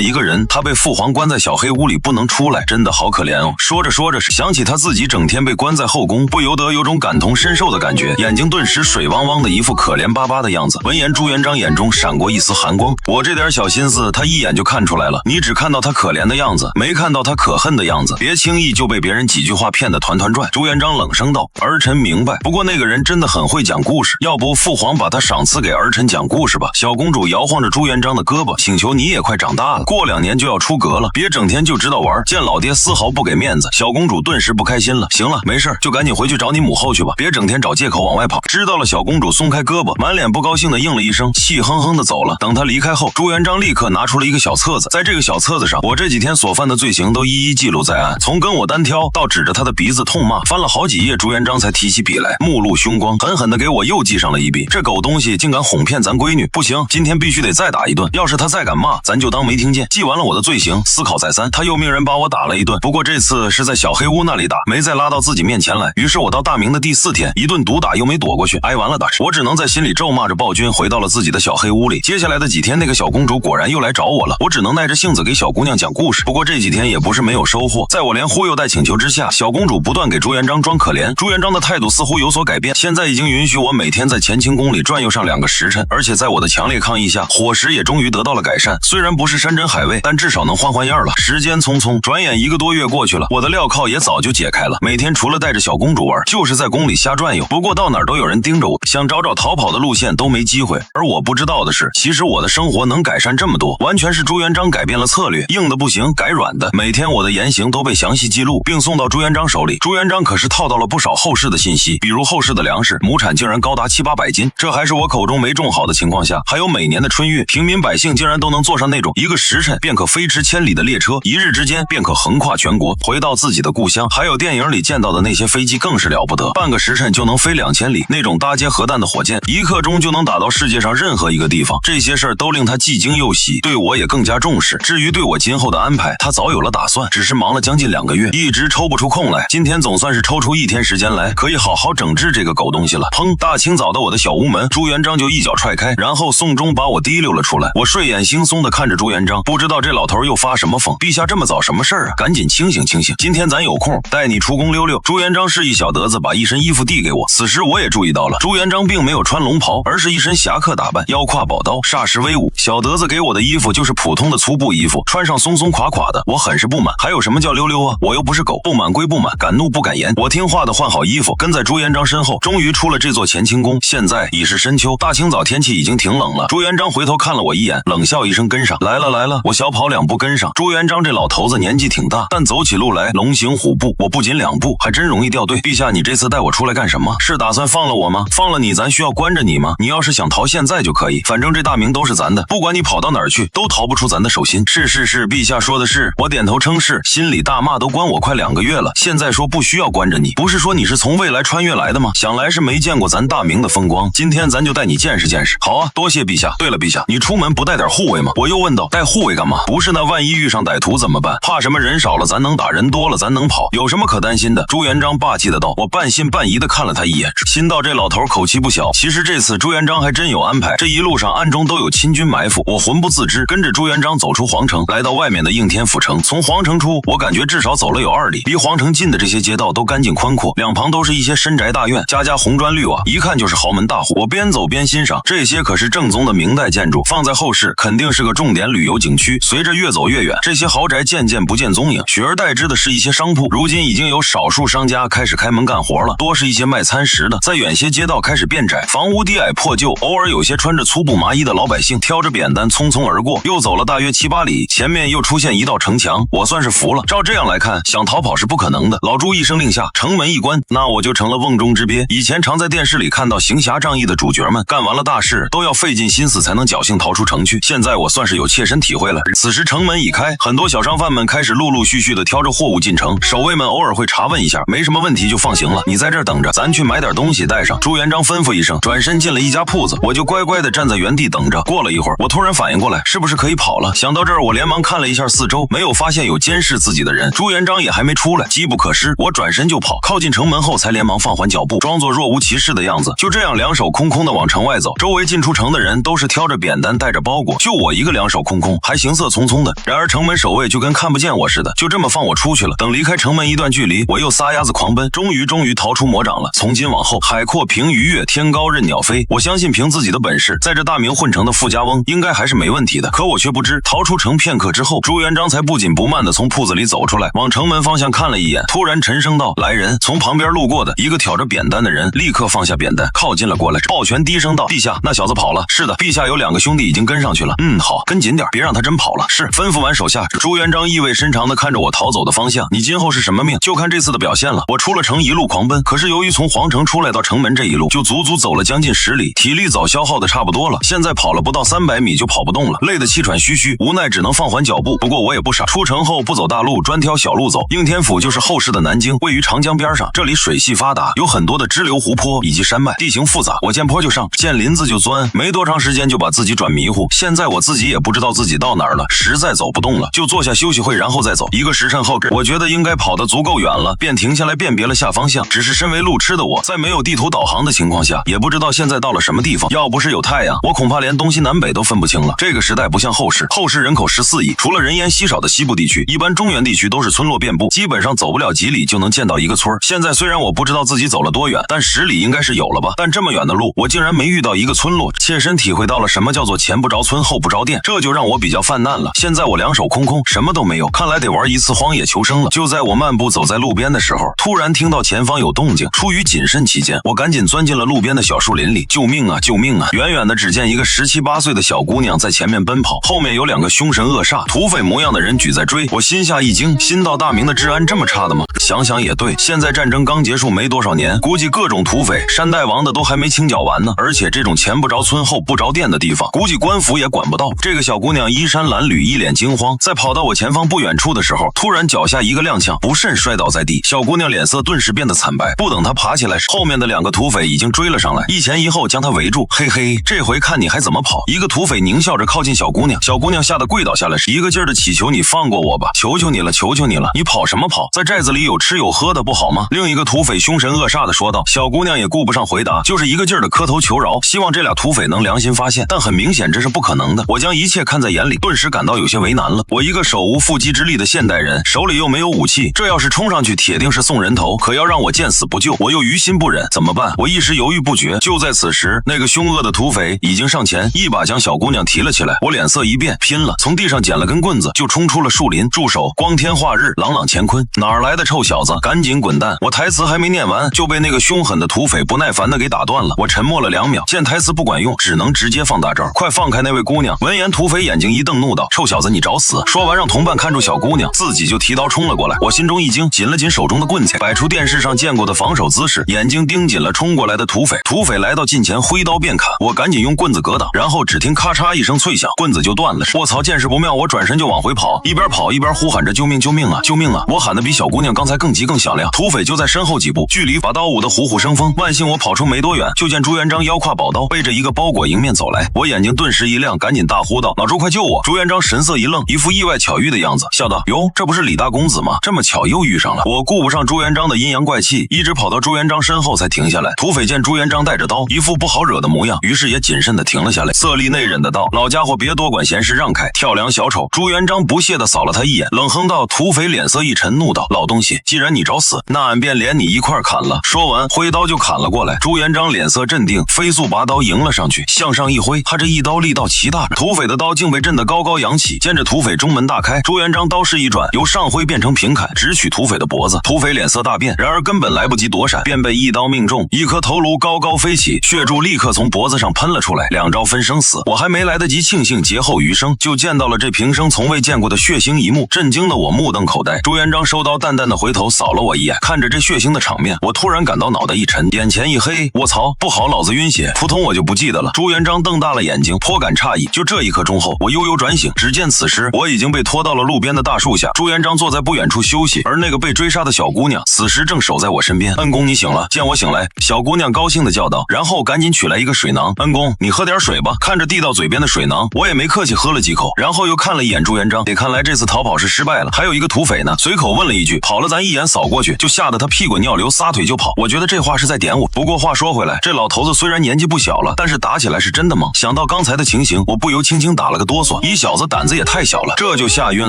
一个人，他被父皇关在小黑屋里不能出来，真的好可怜哦。说着说着，想起他自己整天被关在后宫，不由得有种感同身受的感觉，眼睛顿时水汪汪的一副可怜巴巴的样子。闻言，朱元璋眼中闪过一丝寒光，我这点小心思他一眼就看出来了，你只看到他可怜的样子，没看到他可恨的样子，别轻易就被别人几句话骗得团团转。朱元璋冷声道：儿臣明白，不过那个人真的很会讲故事，要不父皇把他赏赐给儿臣讲故事吧。小公主摇晃着朱元璋的胳膊，请求你也快长大了，过2年就要出阁了，别整天就知道玩，见老爹丝毫不给面子。小公主顿时不开心了，行了，没事，就赶紧回去找你母后去吧，别整天找借口往外跑。知道了，小公主松开胳膊，满脸不高兴的应了一声，气哼哼的走了。等她离开后，朱元璋立刻拿出了一个小册子，在这个小册子上，我这几天所犯的罪行都一一记录在案，从跟我单挑到指着他的鼻子痛骂，翻了好几页，朱元璋才提起笔来，目露凶光，狠狠的给我又记上了一笔。这狗东西竟敢哄骗咱闺女，不行，今天必须得再打一顿，要是他再敢骂，咱就当没听见。记完了我的罪行，思考再三，他又命人把我打了一顿，不过这次是在小黑屋那里打，没再拉到自己面前来。于是我到大明的第4天，一顿毒打又没躲过去，挨完了打，我只能在心里咒骂着暴君，回到了自己的小黑屋里。接下来的几天，那个小公主果然又来找我了，我只能耐着性子给小姑娘讲故事。不过这几天也不是没有收获，在我连忽悠带请求之下，小公主不断给朱元璋装可怜。朱元璋的态度似乎有所改变，现在已经允许我每天在乾清宫里转悠上2个时辰，而且在我的强烈抗议下，伙食也终于得到了改善。虽然不是山珍海味，但至少能换换样了。时间匆匆，转眼1个多月过去了，我的镣铐也早就解开了，每天除了带着小公主玩，就是在宫里瞎转悠。不过到哪儿都有人盯着我，想找逃跑的路线都没机会。而我不知道的是，其实我的生活能改善这么多，完全是朱元璋改变了策略，硬的不行改软的。每天我的言行都被详细记录，并送到朱元璋手里。朱元璋可是套到了不少后世的信息，比如后世的粮食亩产竟然高达700-800斤，这还是我口中没种好的情况下。还有每年的春运，平民百姓竟然都能坐上那种1个时辰便可飞驰千里的列车，1日之间便可横跨全国，回到自己的故乡。还有电影里见到的那些飞机更是了不得，半个时辰就能飞2000里，那种搭接核弹的火箭1刻钟就能打到世界上任何一个地方。这些事儿都令他既惊又喜，对我也更加重视。至于对我今后的安排，他早有了打算，只是忙了将近2个月，一直抽不出空来。今天总算是抽出1天时间来，可以好好整治这个狗东西了。砰！大清早的我的小屋门，朱元璋就一脚踹开，然后宋钟把我提溜了出来。我睡眼惺忪的看着朱元璋，不知道这老头又发什么疯。陛下这么早什么事儿啊？赶紧清醒清醒，今天咱有空，带你出宫溜溜。朱元璋示意小德子把一身衣服递给我，此时我也注意到了，朱元璋并没有穿龙袍，而是一身侠客打扮，腰挎宝刀，煞是威武。小德子给我的衣服就是普通的粗布衣服，穿上松松垮垮的，我很是不满。还有什么叫溜溜啊？我又不是狗，不满归不满，敢怒不敢言。我听话的换好衣服，跟在朱元璋身后，终于出了这座乾清宫。现在已是深秋，大清早天气已经挺冷了。朱元璋回头看了我一眼，冷笑一声跟上。来了来了，我小跑2步跟上。朱元璋这老头子年纪挺大，但走起路来龙行虎步，我不仅2步，还真容易掉队。陛下，你这次带我出来干什么？是打算放了我吗？放了你，咱需要关着你吗？你要是想逃，现在就可以，反正这大明都是咱的，不管你跑到哪儿去，都逃不出咱的手心。是是是，陛下说的是。我点头称是，心里大骂都关我快2个月了，现在说不需要关着你，不是说你是从未来穿越来的吗？想来是没见过咱大明的风光，今天咱就带你见识见识。好啊，多谢陛下。对了，陛下，你出门不带点护卫吗？我又问道。带护卫干嘛？不是那万一遇上歹徒怎么办？怕什么？人少了咱能打，人多了咱能跑，有什么可担心的？朱元璋霸气的道。我半信半疑的看了他一眼，心道这老头口气不小。其实这次朱朱元璋还真有安排，这一路上暗中都有亲军埋伏，我浑不自知，跟着朱元璋走出皇城，来到外面的应天府城。从皇城出，我感觉至少走了有2里，离皇城近的这些街道都干净宽阔，两旁都是一些深宅大院，家红砖绿瓦，一看就是豪门大户。我边走边欣赏，这些可是正宗的明代建筑，放在后世肯定是个重点旅游景区。随着越走越远，这些豪宅渐渐不见踪影，取而代之的是一些商铺。如今已经有少数商家开始开门干活了，多是一些卖餐食的。在远些街道开始变窄，房屋低矮破旧，偶尔有些穿着粗布麻衣的老百姓挑着扁担匆匆而过。又走了大约7、8里，前面又出现一道城墙，我算是服了。照这样来看，想逃跑是不可能的。老朱一声令下，城门一关，那我就成了瓮中之鳖。以前常在电视里看到行侠仗义的主角们，干完了大事都要费尽心思才能侥幸逃出城去。现在我算是有切身体会了。此时城门已开，很多小商贩们开始陆陆续续的挑着货物进城，守卫们偶尔会查问一下，没什么问题就放行了。你在这儿等着，咱去买点东西带上。朱元璋吩咐一声，转身进了一家铺子，我就乖乖的站在原地等着。过了一会儿，我突然反应过来，是不是可以跑了？想到这儿，我连忙看了一下四周，没有发现有监视自己的人。朱元璋也还没出来，机不可失，我转身就跑。靠近城门后，才连忙放缓脚步，装作若无其事的样子。就这样两手空空的往城外走，周围进出城的人都是挑着扁担带着包裹，就我一个两手空空，还行色匆匆的。然而城门守卫就跟看不见我似的，就这么放我出去了。等离开城门一段距离，我又撒丫子狂奔，终于逃出魔掌了。从今往后，海阔凭鱼跃，天高任鸟飞。我相信凭自己的本事，在这大明混成的富家翁，应该还是没问题的。可我却不知，逃出城片刻之后，朱元璋才不紧不慢地从铺子里走出来，往城门方向看了一眼，突然沉声道：“来人！”从旁边路过的一个挑着扁担的人立刻放下扁担，靠近了过来，抱拳低声道：“陛下，那小子跑了。”“是的，陛下有2个兄弟已经跟上去了。”“好，跟紧点，别让他真跑了。”“是。”吩咐完手下，朱元璋意味深长地看着我逃走的方向：“你今后是什么命，就看这次的表现了。”我出了城一路狂奔，可是由于从皇城出来到城门这一路就足足走了将近10里，体力早消耗的差不多了，现在跑了不到300米就跑不动了，累得气喘吁吁，无奈只能放缓脚步。不过我也不傻，出城后不走大路，专挑小路走。应天府就是后世的南京，位于长江边上，这里水系发达，有很多的支流湖泊以及山脉，地形复杂。我见坡就上，见林子就钻，没多长时间就把自己转迷糊。现在我自己也不知道自己到哪儿了，实在走不动了，就坐下休息会，然后再走。1个时辰后，我觉得应该跑得足够远了，便停下来辨别了下方向。只是身为路痴的我，在没有地图导航的情况下，也不知道现在到了什么地方。要不是有太阳，我恐怕连东西南北都分不清了。这个时代不像后世，后世人口14亿，除了人烟稀少的西部地区，一般中原地区都是村落遍布，基本上走不了几里就能见到一个村。现在虽然我不知道自己走了多远，但10里应该是有了吧。但这么远的路，我竟然没遇到一个村落，切身体会到了什么叫做前不着村后不着店，这就让我比较犯难了。现在我2手空空，什么都没有，看来得玩一次荒野求生了。就在我漫步走在路边的时候，突然听到前方有动静，出于谨慎起见，我赶紧钻进了路边的小树林里。救命啊！救命啊！远远的只见一个17、18岁的小姑娘在前面奔跑，后面有2个凶神恶煞、土匪模样的人举在追。我心下一惊，新到大明的治安这么差的吗？想想也对，现在战争刚结束没多少年，估计各种土匪、山大王的都还没清剿完呢。而且这种前不着村后不着店的地方，估计官府也管不到。这个小姑娘衣衫褴褛，一脸惊慌，在跑到我前方不远处的时候，突然脚下一个踉跄，不慎摔倒在地。小姑娘脸色顿时变得惨白，不等她爬起来，后面的2个土匪已经追了上来，一前一后将她围住。嘿嘿，这回看你还怎么跑！一个土匪狞笑着靠近小姑娘，小姑娘吓得跪倒下来，一个劲儿的祈求：“你放过我吧，求求你了，求求你了！你跑什么跑？在寨子里有吃有喝的不好吗？”另一个土匪凶神恶煞的说道。小姑娘也顾不上回答，就是一个劲儿的磕头求饶，希望这俩土匪能良心发现。但很明显这是不可能的。我将一切看在眼里，顿时感到有些为难了。我一个手无缚鸡之力的现代人，手里又没有武器，这要是冲上去，铁定是送人头。可要让我见死不救，我又于心不忍，怎么办？我一时犹豫不决。就在此时，那个凶恶的土匪已经上前，一把将小姑娘提了起来。我脸色一变，拼了，从地上捡了根棍子，就冲出了树林。住手！光天化日，朗朗乾坤，哪儿来的臭小子，赶紧滚蛋！我台词还没念完，就被那个凶狠的土匪不耐烦的给打断了。我沉默了2秒，见台词不管用，只能直接放大招。快放开那位姑娘！闻言，土匪眼睛一瞪，怒道：“臭小子，你找死！”说完让同伴看住小姑娘，自己就提刀冲了过来。我心中一惊，紧了紧手中的棍子，摆出电视上见过的防守姿势，眼睛盯紧了冲过来的土匪。土匪来到近前，挥刀便砍，我赶紧用棍子格挡，然后只听咔嚓一声脆响，棍子就断了。卧槽，见势不妙，我转身就往回跑，一边跑一边呼喊着：“救命！救命啊！救命啊！”我喊得比小姑娘刚才更急更响亮。土匪就在身后几步，距离把刀舞得虎虎生风。万幸我跑出没多远，就见朱元璋腰挎宝刀，背着一个包裹迎面走来。我眼睛顿时一亮，赶紧大呼道：“老朱，快救我！”朱元璋神色一愣，一副意外巧遇的样子，笑道：“哟，这不是李大公子吗？这么巧又遇上了。”我顾不上朱元璋的阴阳怪气，一直跑到朱元璋身后才停下来。土匪见朱元璋带着刀，一副不好惹的模样，于是也谨慎地停了下来，色厉内荏的道：“老家伙，别多管闲事，让开，跳梁小丑。”朱元璋不屑地扫了他一眼，冷哼道：“土匪脸色一沉，怒道：老东西，既然你找死，那俺便连你一块砍了。”说完，挥刀就砍了过来。朱元璋脸色镇定，飞速拔刀迎了上去，向上一挥，他这一刀力道奇大，土匪的刀竟被震得高高扬起。见着土匪中门大开，朱元璋刀势一转，由上挥变成平砍，直取土匪的脖子。土匪脸色大变，然而根本来不及躲闪，便被一刀命中，一颗头颅高高飞起，血柱立刻从脖子上喷了出来。两招分生死，我还没来得及庆幸劫后余生，就见到了这平生从未见过的血腥一幕，震惊的我目瞪口呆。朱元璋收刀淡淡的回头扫了我一眼，看着这血腥的场面，我突然感到脑袋一沉，眼前一黑，卧槽，不好，老子晕血，扑通我就不记得了。朱元璋瞪大了眼睛，颇感诧异。就这一刻钟后，我悠悠转醒，只见此时我已经被拖到了路边的大树下，朱元璋坐在不远处休息，而那个被追杀的小姑娘此时正守在我身边。恩公，你醒了。见我醒来，小姑娘高兴地叫道，然后赶紧取来一个水囊。恩公，你喝点水吧。看着递到嘴边的水囊，我也没客气喝了几口，然后又看了一眼朱元璋，得看来这次逃跑是失败了。还有一个土匪呢，随口问了一句，跑了咱一眼扫过去，就吓得他屁滚尿流，撒腿就跑。我觉得这话是在点我。不过话说回来，这老头子虽然年纪不小了，但是打起来是真的猛。想到刚才的情形，我不由轻轻打了个哆嗦，你小子胆子也太小了，这就吓晕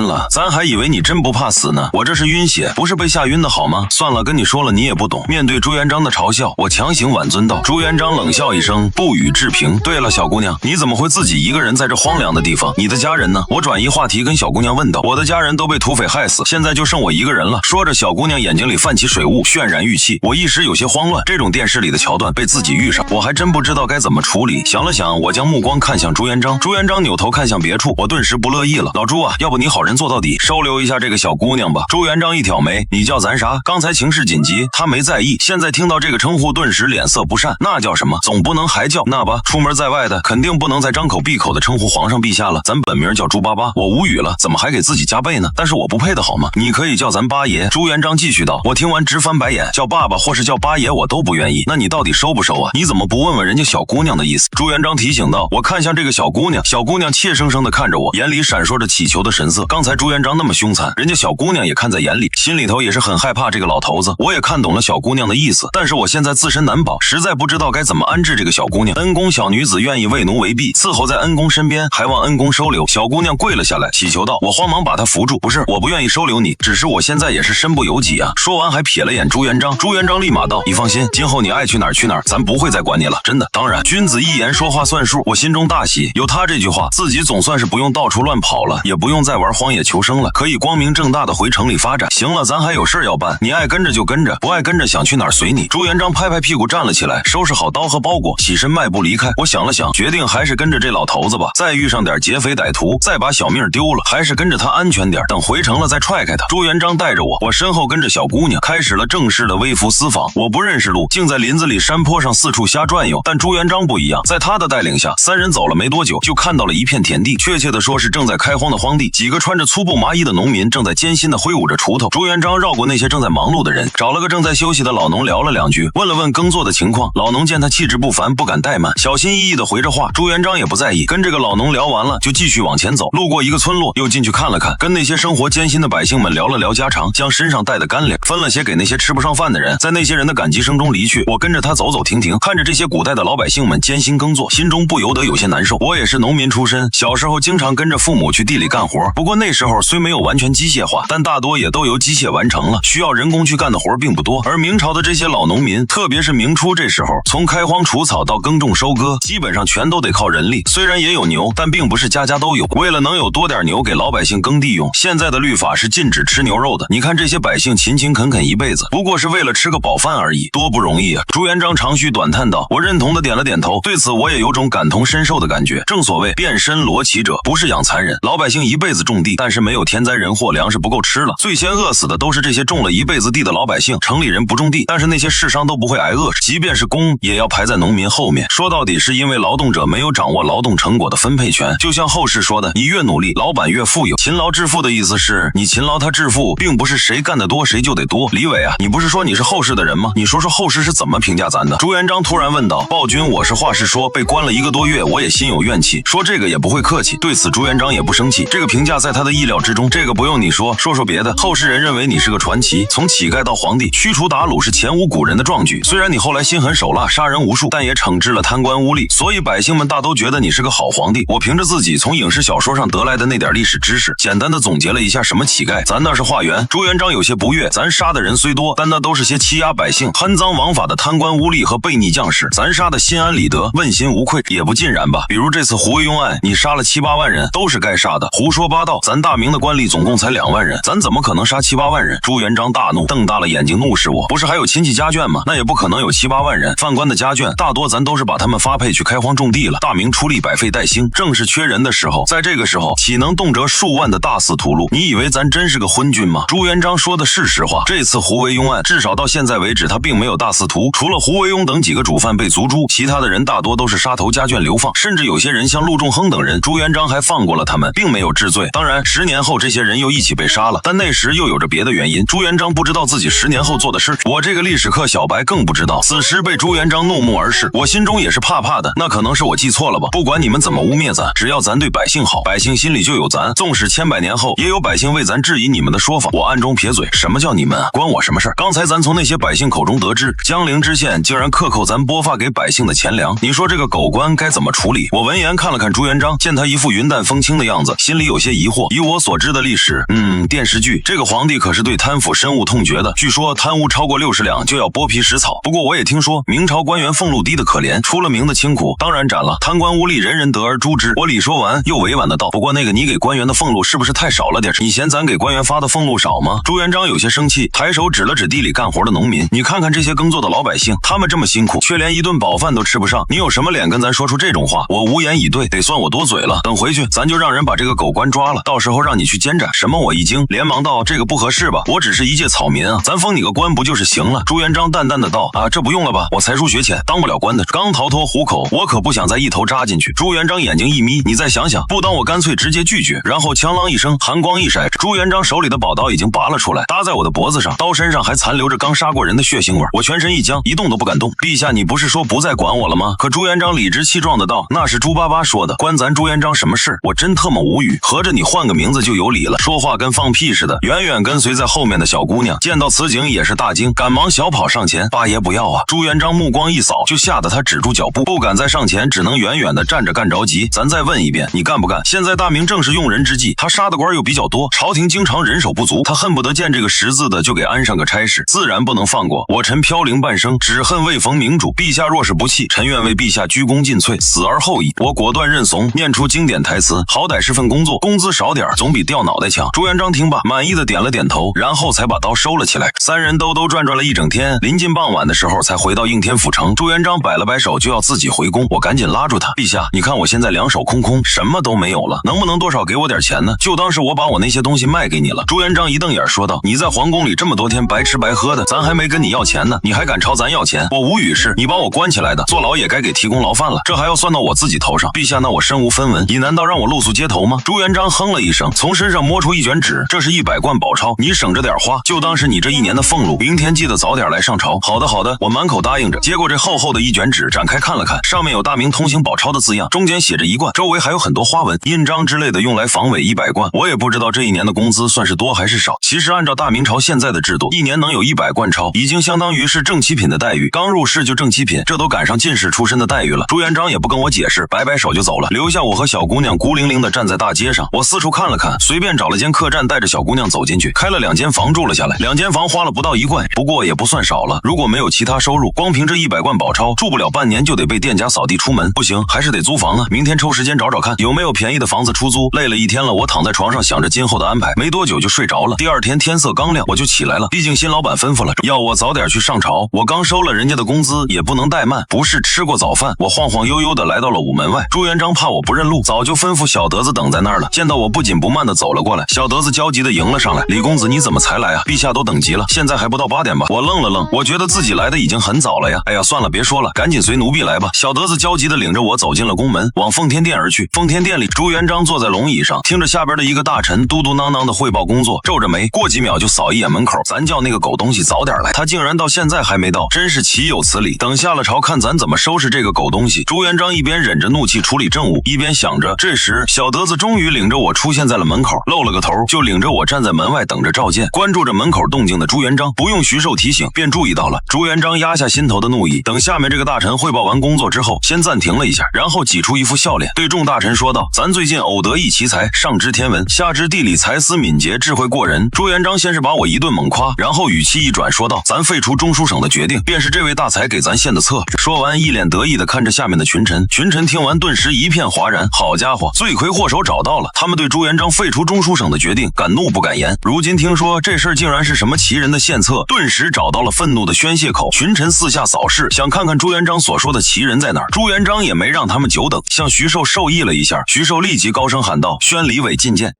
了，咱还以为你真不怕死呢。我这是晕血，不是被吓晕的好吗？算了，跟你说了你也不懂。面对朱元璋的嘲笑，我强行挽尊道。朱元璋冷笑一声，不予置评。对了，小姑娘，你怎么会自己一个人在这荒凉的地方？你的家人呢？我转移话题跟小姑娘问道。我的家人都被土匪害死，现在就剩我一个人了。说着，小姑娘眼睛里泛起水雾，渲染欲泣。我一时有些慌乱，这种电视里的桥段被自己遇上，我还真不知道该怎么处理。想了想，我将目光看向朱元璋，朱元璋扭头看向别处，我顿时不乐意了。老朱啊，要不你好人做到底，收留一下这个小姑娘吧。朱元璋一挑眉，你叫咱啥？刚才情势紧急，他没在意，现在听到这个称呼，顿时脸色不善。那叫什么？总不能还叫那吧？出门在外的，肯定不能再张口闭口的称呼皇上陛下了。咱本名叫朱巴巴，我无语了，怎么还给自己加倍呢？但是我不配的好吗？你可以叫咱八爷。朱元璋继续道。我听完直翻白眼，叫爸爸或是叫八爷我都不愿意。那你到底收不收啊？你怎么不问问人家小姑娘的意思？朱元璋提醒道。我看向这个小姑娘，小姑娘怯生生地看着我，眼里闪烁着乞求的神色。刚才朱元璋那么凶残，人家小姑娘也看在眼里，心里头也是很害怕这个老头子。我也看懂了小姑娘的意思，但是我现在自身难保，实在不知道该怎么安置这个小姑娘。恩公，小女子愿意为奴为婢，伺候在恩公身边，还望恩公收留。小姑娘跪了下来，祈求道。我慌忙把她扶住，不是，我不愿意收留你，只是我现在也是身不由己啊。说完还瞥了眼朱元璋，朱元璋立马道，你放心，今后你爱去哪儿去哪儿，咱不会再管你了，真的。当然，君子一言说话算数，我心中大喜，有他这句话，自己总算是不用到处乱跑了，也不用再玩荒野求生了，可以光明正大的回城里发展。行了，咱还有事要办，你爱跟着就跟着，不爱跟着想去哪儿随你。朱元璋拍拍屁股站了起来，收拾好刀和包裹，起身迈步离开。我想了想，决定还是跟着这老头子吧，再遇上点劫匪歹徒，再把小命丢了，还是跟着他安全点，等回城了再踹开他。朱元璋带着我，我身后跟着小姑娘，开始了正式的微服私访。我不认识路，竟在林子里山坡上四处瞎转悠，但朱元璋不一样，在他的带领下，三人走了没多久，就看到了一片田地，确切的说是正在开荒的荒地，几个穿着粗布麻衣的农民正在艰辛的挥舞着锄头。朱元璋绕过那些正在忙碌的人，找了个正在休息的老农聊了两句，问了问耕作的情况。老农见他气质不凡，不敢怠慢，小心翼翼的回着话。朱元璋也不在意，跟这个老农聊完了，就继续往前走。路过一个村落，又进去看了看，跟那些生活艰辛的百姓们聊了聊家常，将身上带的干粮分了些给那些吃不上饭的人。在那些人的感激声中离去，我跟着他走走停停，看着这些古代的老百姓们艰辛耕作，心中不由得有些难受。我也是农民出身，小时候经常跟着父母去地里干活，不过那时候虽没有完全机械化，但大多也都由机械完成了，需要人工去干的活并不多。而明朝的这些老农民，特别是明初这时候，从开荒除草到耕种收割，基本上全都得靠人力。虽然也有牛，但并不是家家都有。为了能有多点牛给老百姓耕地用，现在的律法是禁止吃牛肉的。你看这些百姓勤勤恳恳一辈子，不过是为了吃个饱饭而已，多不容易啊！朱元璋长吁短叹道。我认同的点了点头，对此我也有种感同身受的感觉。正所谓变身罗绮者，不是养残忍。老百姓一辈子种地，但是没有天灾人祸，粮食不够吃了，最先饿死的都是这些种了一辈子地的老百姓。城里人不种地，但是那些士商都不会挨饿，即便是工也要排在农民后面。说到底是因为劳动者没有掌握劳动成果的分配权。就像后世说的，你越努力，老板越富有。勤劳致富的意思是你勤劳他致富，并不是谁干得多谁就得多。李伟啊，你不是说你是后世的人吗？你说说后世是怎么评价咱的？朱元璋突然问道。暴君，我是话实说，被关了1个多月，我也心有怨气。说这个也不会客气。对此朱元璋也不生气，这个评价在他的意料之中，这个不用你说。说别的，后世人认为你是个传奇，从乞丐到皇帝，驱除鞑虏是前无古人的壮举。虽然你后来心狠手辣，杀人无无数，但也惩治了贪官污吏，所以百姓们大都觉得你是个好皇帝。我凭着自己从影视小说上得来的那点历史知识，简单的总结了一下什么乞丐，咱那是化缘。朱元璋有些不悦，咱杀的人虽多，但那都是些欺压百姓、贪赃枉法的贪官污吏和悖逆将士，咱杀的心安理得，问心无愧，也不尽然吧。比如这次胡惟庸案，你杀了7、8万人，都是该杀的，胡说八道。咱大明的官吏总共才2万人，咱怎么可能杀7、8万人？朱元璋大怒，瞪大了眼睛怒视我，不是还有亲戚家眷吗？那也不可能有7、8万人。犯官的家眷大多咱都是把他们发配去开荒种地了。大明出力百废待兴，正是缺人的时候，在这个时候岂能动辄数万的大肆屠戮？你以为咱真是个昏君吗？朱元璋说的是实话，这次胡惟庸案至少到现在为止，他并没有大肆屠，除了胡惟庸等几个主犯被族诛，其他的人大多都是杀头家眷流放，甚至有些人像陆仲亨等人，朱元璋还放过了他们，并没有治罪。当然10年后这些人又一起被杀了，但那时又有着别的原因，朱元璋不知道自己10年后做的事，我这个历史课小白更不知道。此时被朱元璋怒目而视，我心中也是怕怕的，那可能是我记错了吧。不管你们怎么污蔑咱，只要咱对百姓好，百姓心里就有咱，纵使千百年后也有百姓为咱质疑你们的说法。我暗中撇嘴，什么叫你们？关我什么事？刚才咱从那些百姓口中得知，江陵知县竟然克扣咱拨发给百姓的钱粮，你说这个狗官该怎么处理？我闻言看了看朱元璋，见他一副云淡风轻的样子，心里有些疑惑。以我所知的历史，电视剧，这个皇帝可是对贪腐深恶痛绝的，据说贪污超过60两就要剥皮食草。不过我也听说明朝官员俸禄低的可怜，出了名的清苦，当然斩了。贪官污吏人人得而诛之。我理说完又委婉的道，不过那个你给官员的俸禄是不是太少了点？你嫌咱给官员发的俸禄少吗？朱元璋有些生气，抬手指了指地里干活的农民，你看看这些耕作的老百姓，他们这么辛苦，却连一顿饱饭都吃不上，你有什么脸跟咱说出这种话？我无言以对，得算我多嘴了。等回去咱就让人把这个狗官抓了，到时候让你去监斩。什么？我一惊，连忙道，这个不合适吧，我只是一介草民啊，咱封你个官不就是行了？朱元璋淡淡的道，这不用了吧，我才疏学浅，当不了官的。刚逃脱虎口，我可不想再一头扎进去。朱元璋眼睛一眯，你再想想，不当我干脆直接拒绝。然后锵啷一声，寒光一闪，朱元璋手里的宝刀已经拔了出来，搭在我的脖子上，刀身上还残留着刚杀过人的血腥味。我全身一僵，一动都不敢动。陛下，你不是说不再管我了吗？可朱元璋理直气壮的道，那是猪巴巴说的，关咱朱元璋什么事？我真特么无语，合着你换个名字就有理了，说话跟放屁似的。远远跟随在后面的小姑娘见到此景也是大惊，赶忙小跑上前，八爷不要啊！朱元璋目光一扫，就吓得他止住脚步，不敢再上前，只能远远的站着干着急。咱再问一遍，你干不干？现在大明正是用人之际，他杀的官又比较多，朝廷经常人手不足，他恨不得见这个识字的就给安上个差事，自然不能放过。我臣飘零半生，只恨未逢明主，陛下若是不弃，臣愿为陛下鞠躬尽瘁，死而后已。我果断认怂，念出经典台词，好歹是份工作，工资少点总比掉脑袋强。朱元璋听罢，满意的点了点头，然后才把刀收了起来。三人兜兜转转了一整天，临近傍晚的时候才回到应天府城。朱元璋摆了摆手就要自己回宫，我赶紧拉住他，陛下，你看我现在两手空空，什么都没有了，能不能多少给我点钱呢？就当是我把我那些东西卖给你了。朱元璋一瞪眼说道，你在皇宫里这么多天白吃白喝的，咱还没跟你要钱呢，你还敢朝咱要钱？我无语是，你把我关起来的，坐牢也该给提供牢饭了，这还要算到我自己头上。陛下，那我身无分文，你难道让我露宿街头吗？朱元璋哼了一声，从身上摸出一卷纸，这是100贯宝钞，你省着点花，就当是你这一年的俸禄，明天记得早点来上朝。好的好的，我满口答应着，接过这厚厚的一卷纸，展开看了看，上面有大明通行宝钞的字样，中间写着1贯，周围还有很多花纹印章之类的，用来防伪100贯。我也不知道这一年的工资算是多还是少，其实按照大明朝现在的制度，一年能有100贯钞，已经相当于是正七品的待遇，刚入仕就正七品，这都赶上进士出身的待遇了。朱元璋也不跟我解释，摆摆手就走了，留下我和小姑娘孤零零的站在大街上。我四处看了看，随便找了间客栈，带着小姑娘走进去，开了2间房住了下来。2间房花了不到1贯，不过也不算少了。如果没有其他收入，光凭这100贯宝钞，住不了半年就得被店家扫地出门。不行，还是得租房啊！明天抽时间找找看，有没有便宜的房子出租。累了一天了，我躺在床上想着今后的安排，没多久就睡着了。第二天天色刚亮，我就起来了，毕竟新老板吩咐了，要我早点去上朝。我刚收了人家的工资，也不能怠慢，不是吃过早饭。我晃晃悠悠的来到了午门外，朱元璋怕我不认路，早就吩咐小德子等在那儿了。见到我不紧不慢的走了过来，小德子焦急的迎了上来，李公子你怎么才来啊？陛下都等急了，现在还不到8点吧？我愣了愣，我觉得自己来的已经很早了呀。哎呀，算了，别说了，赶紧随奴婢来吧。小德子焦急的领着我走进了宫门，往奉天殿而去。奉天殿里，朱元璋坐在龙椅上，听着下边的一个大臣嘟嘟囔囔的汇报工作，皱着眉，过几秒就扫一眼门口，咱叫那个狗东西早点来，他竟然到现在还没到，真是岂有此理！等下了朝，看咱怎么收拾这个狗东西。朱元璋一边忍着怒气处理政务，一边想着。这时，小德子终于领着我出现在了门口，露了个头，就领着我站在门外等着召见。关注着门口动静的朱元璋，不用徐寿提醒，便注意到了。朱元璋压下心头的怒意，等等下面这个大臣汇报完工作之后，先暂停了一下，然后挤出一副笑脸，对众大臣说道：“咱最近偶得一奇才，上知天文，下知地理，才思敏捷，智慧过人。”朱元璋先是把我一顿猛夸，然后语气一转说道：“咱废除中书省的决定，便是这位大才给咱献的策。”说完，一脸得意地看着下面的群臣。群臣听完，顿时一片哗然。好家伙，罪魁祸首找到了！他们对朱元璋废除中书省的决定敢怒不敢言。如今听说这事儿竟然是什么奇人的献策，顿时找到了愤怒的宣泄口。群臣四下扫视，想看看朱元璋所说的奇人在哪儿。朱元璋也没让他们久等，向徐寿授意了一下。徐寿立即高声喊道：“宣李伟觐见。”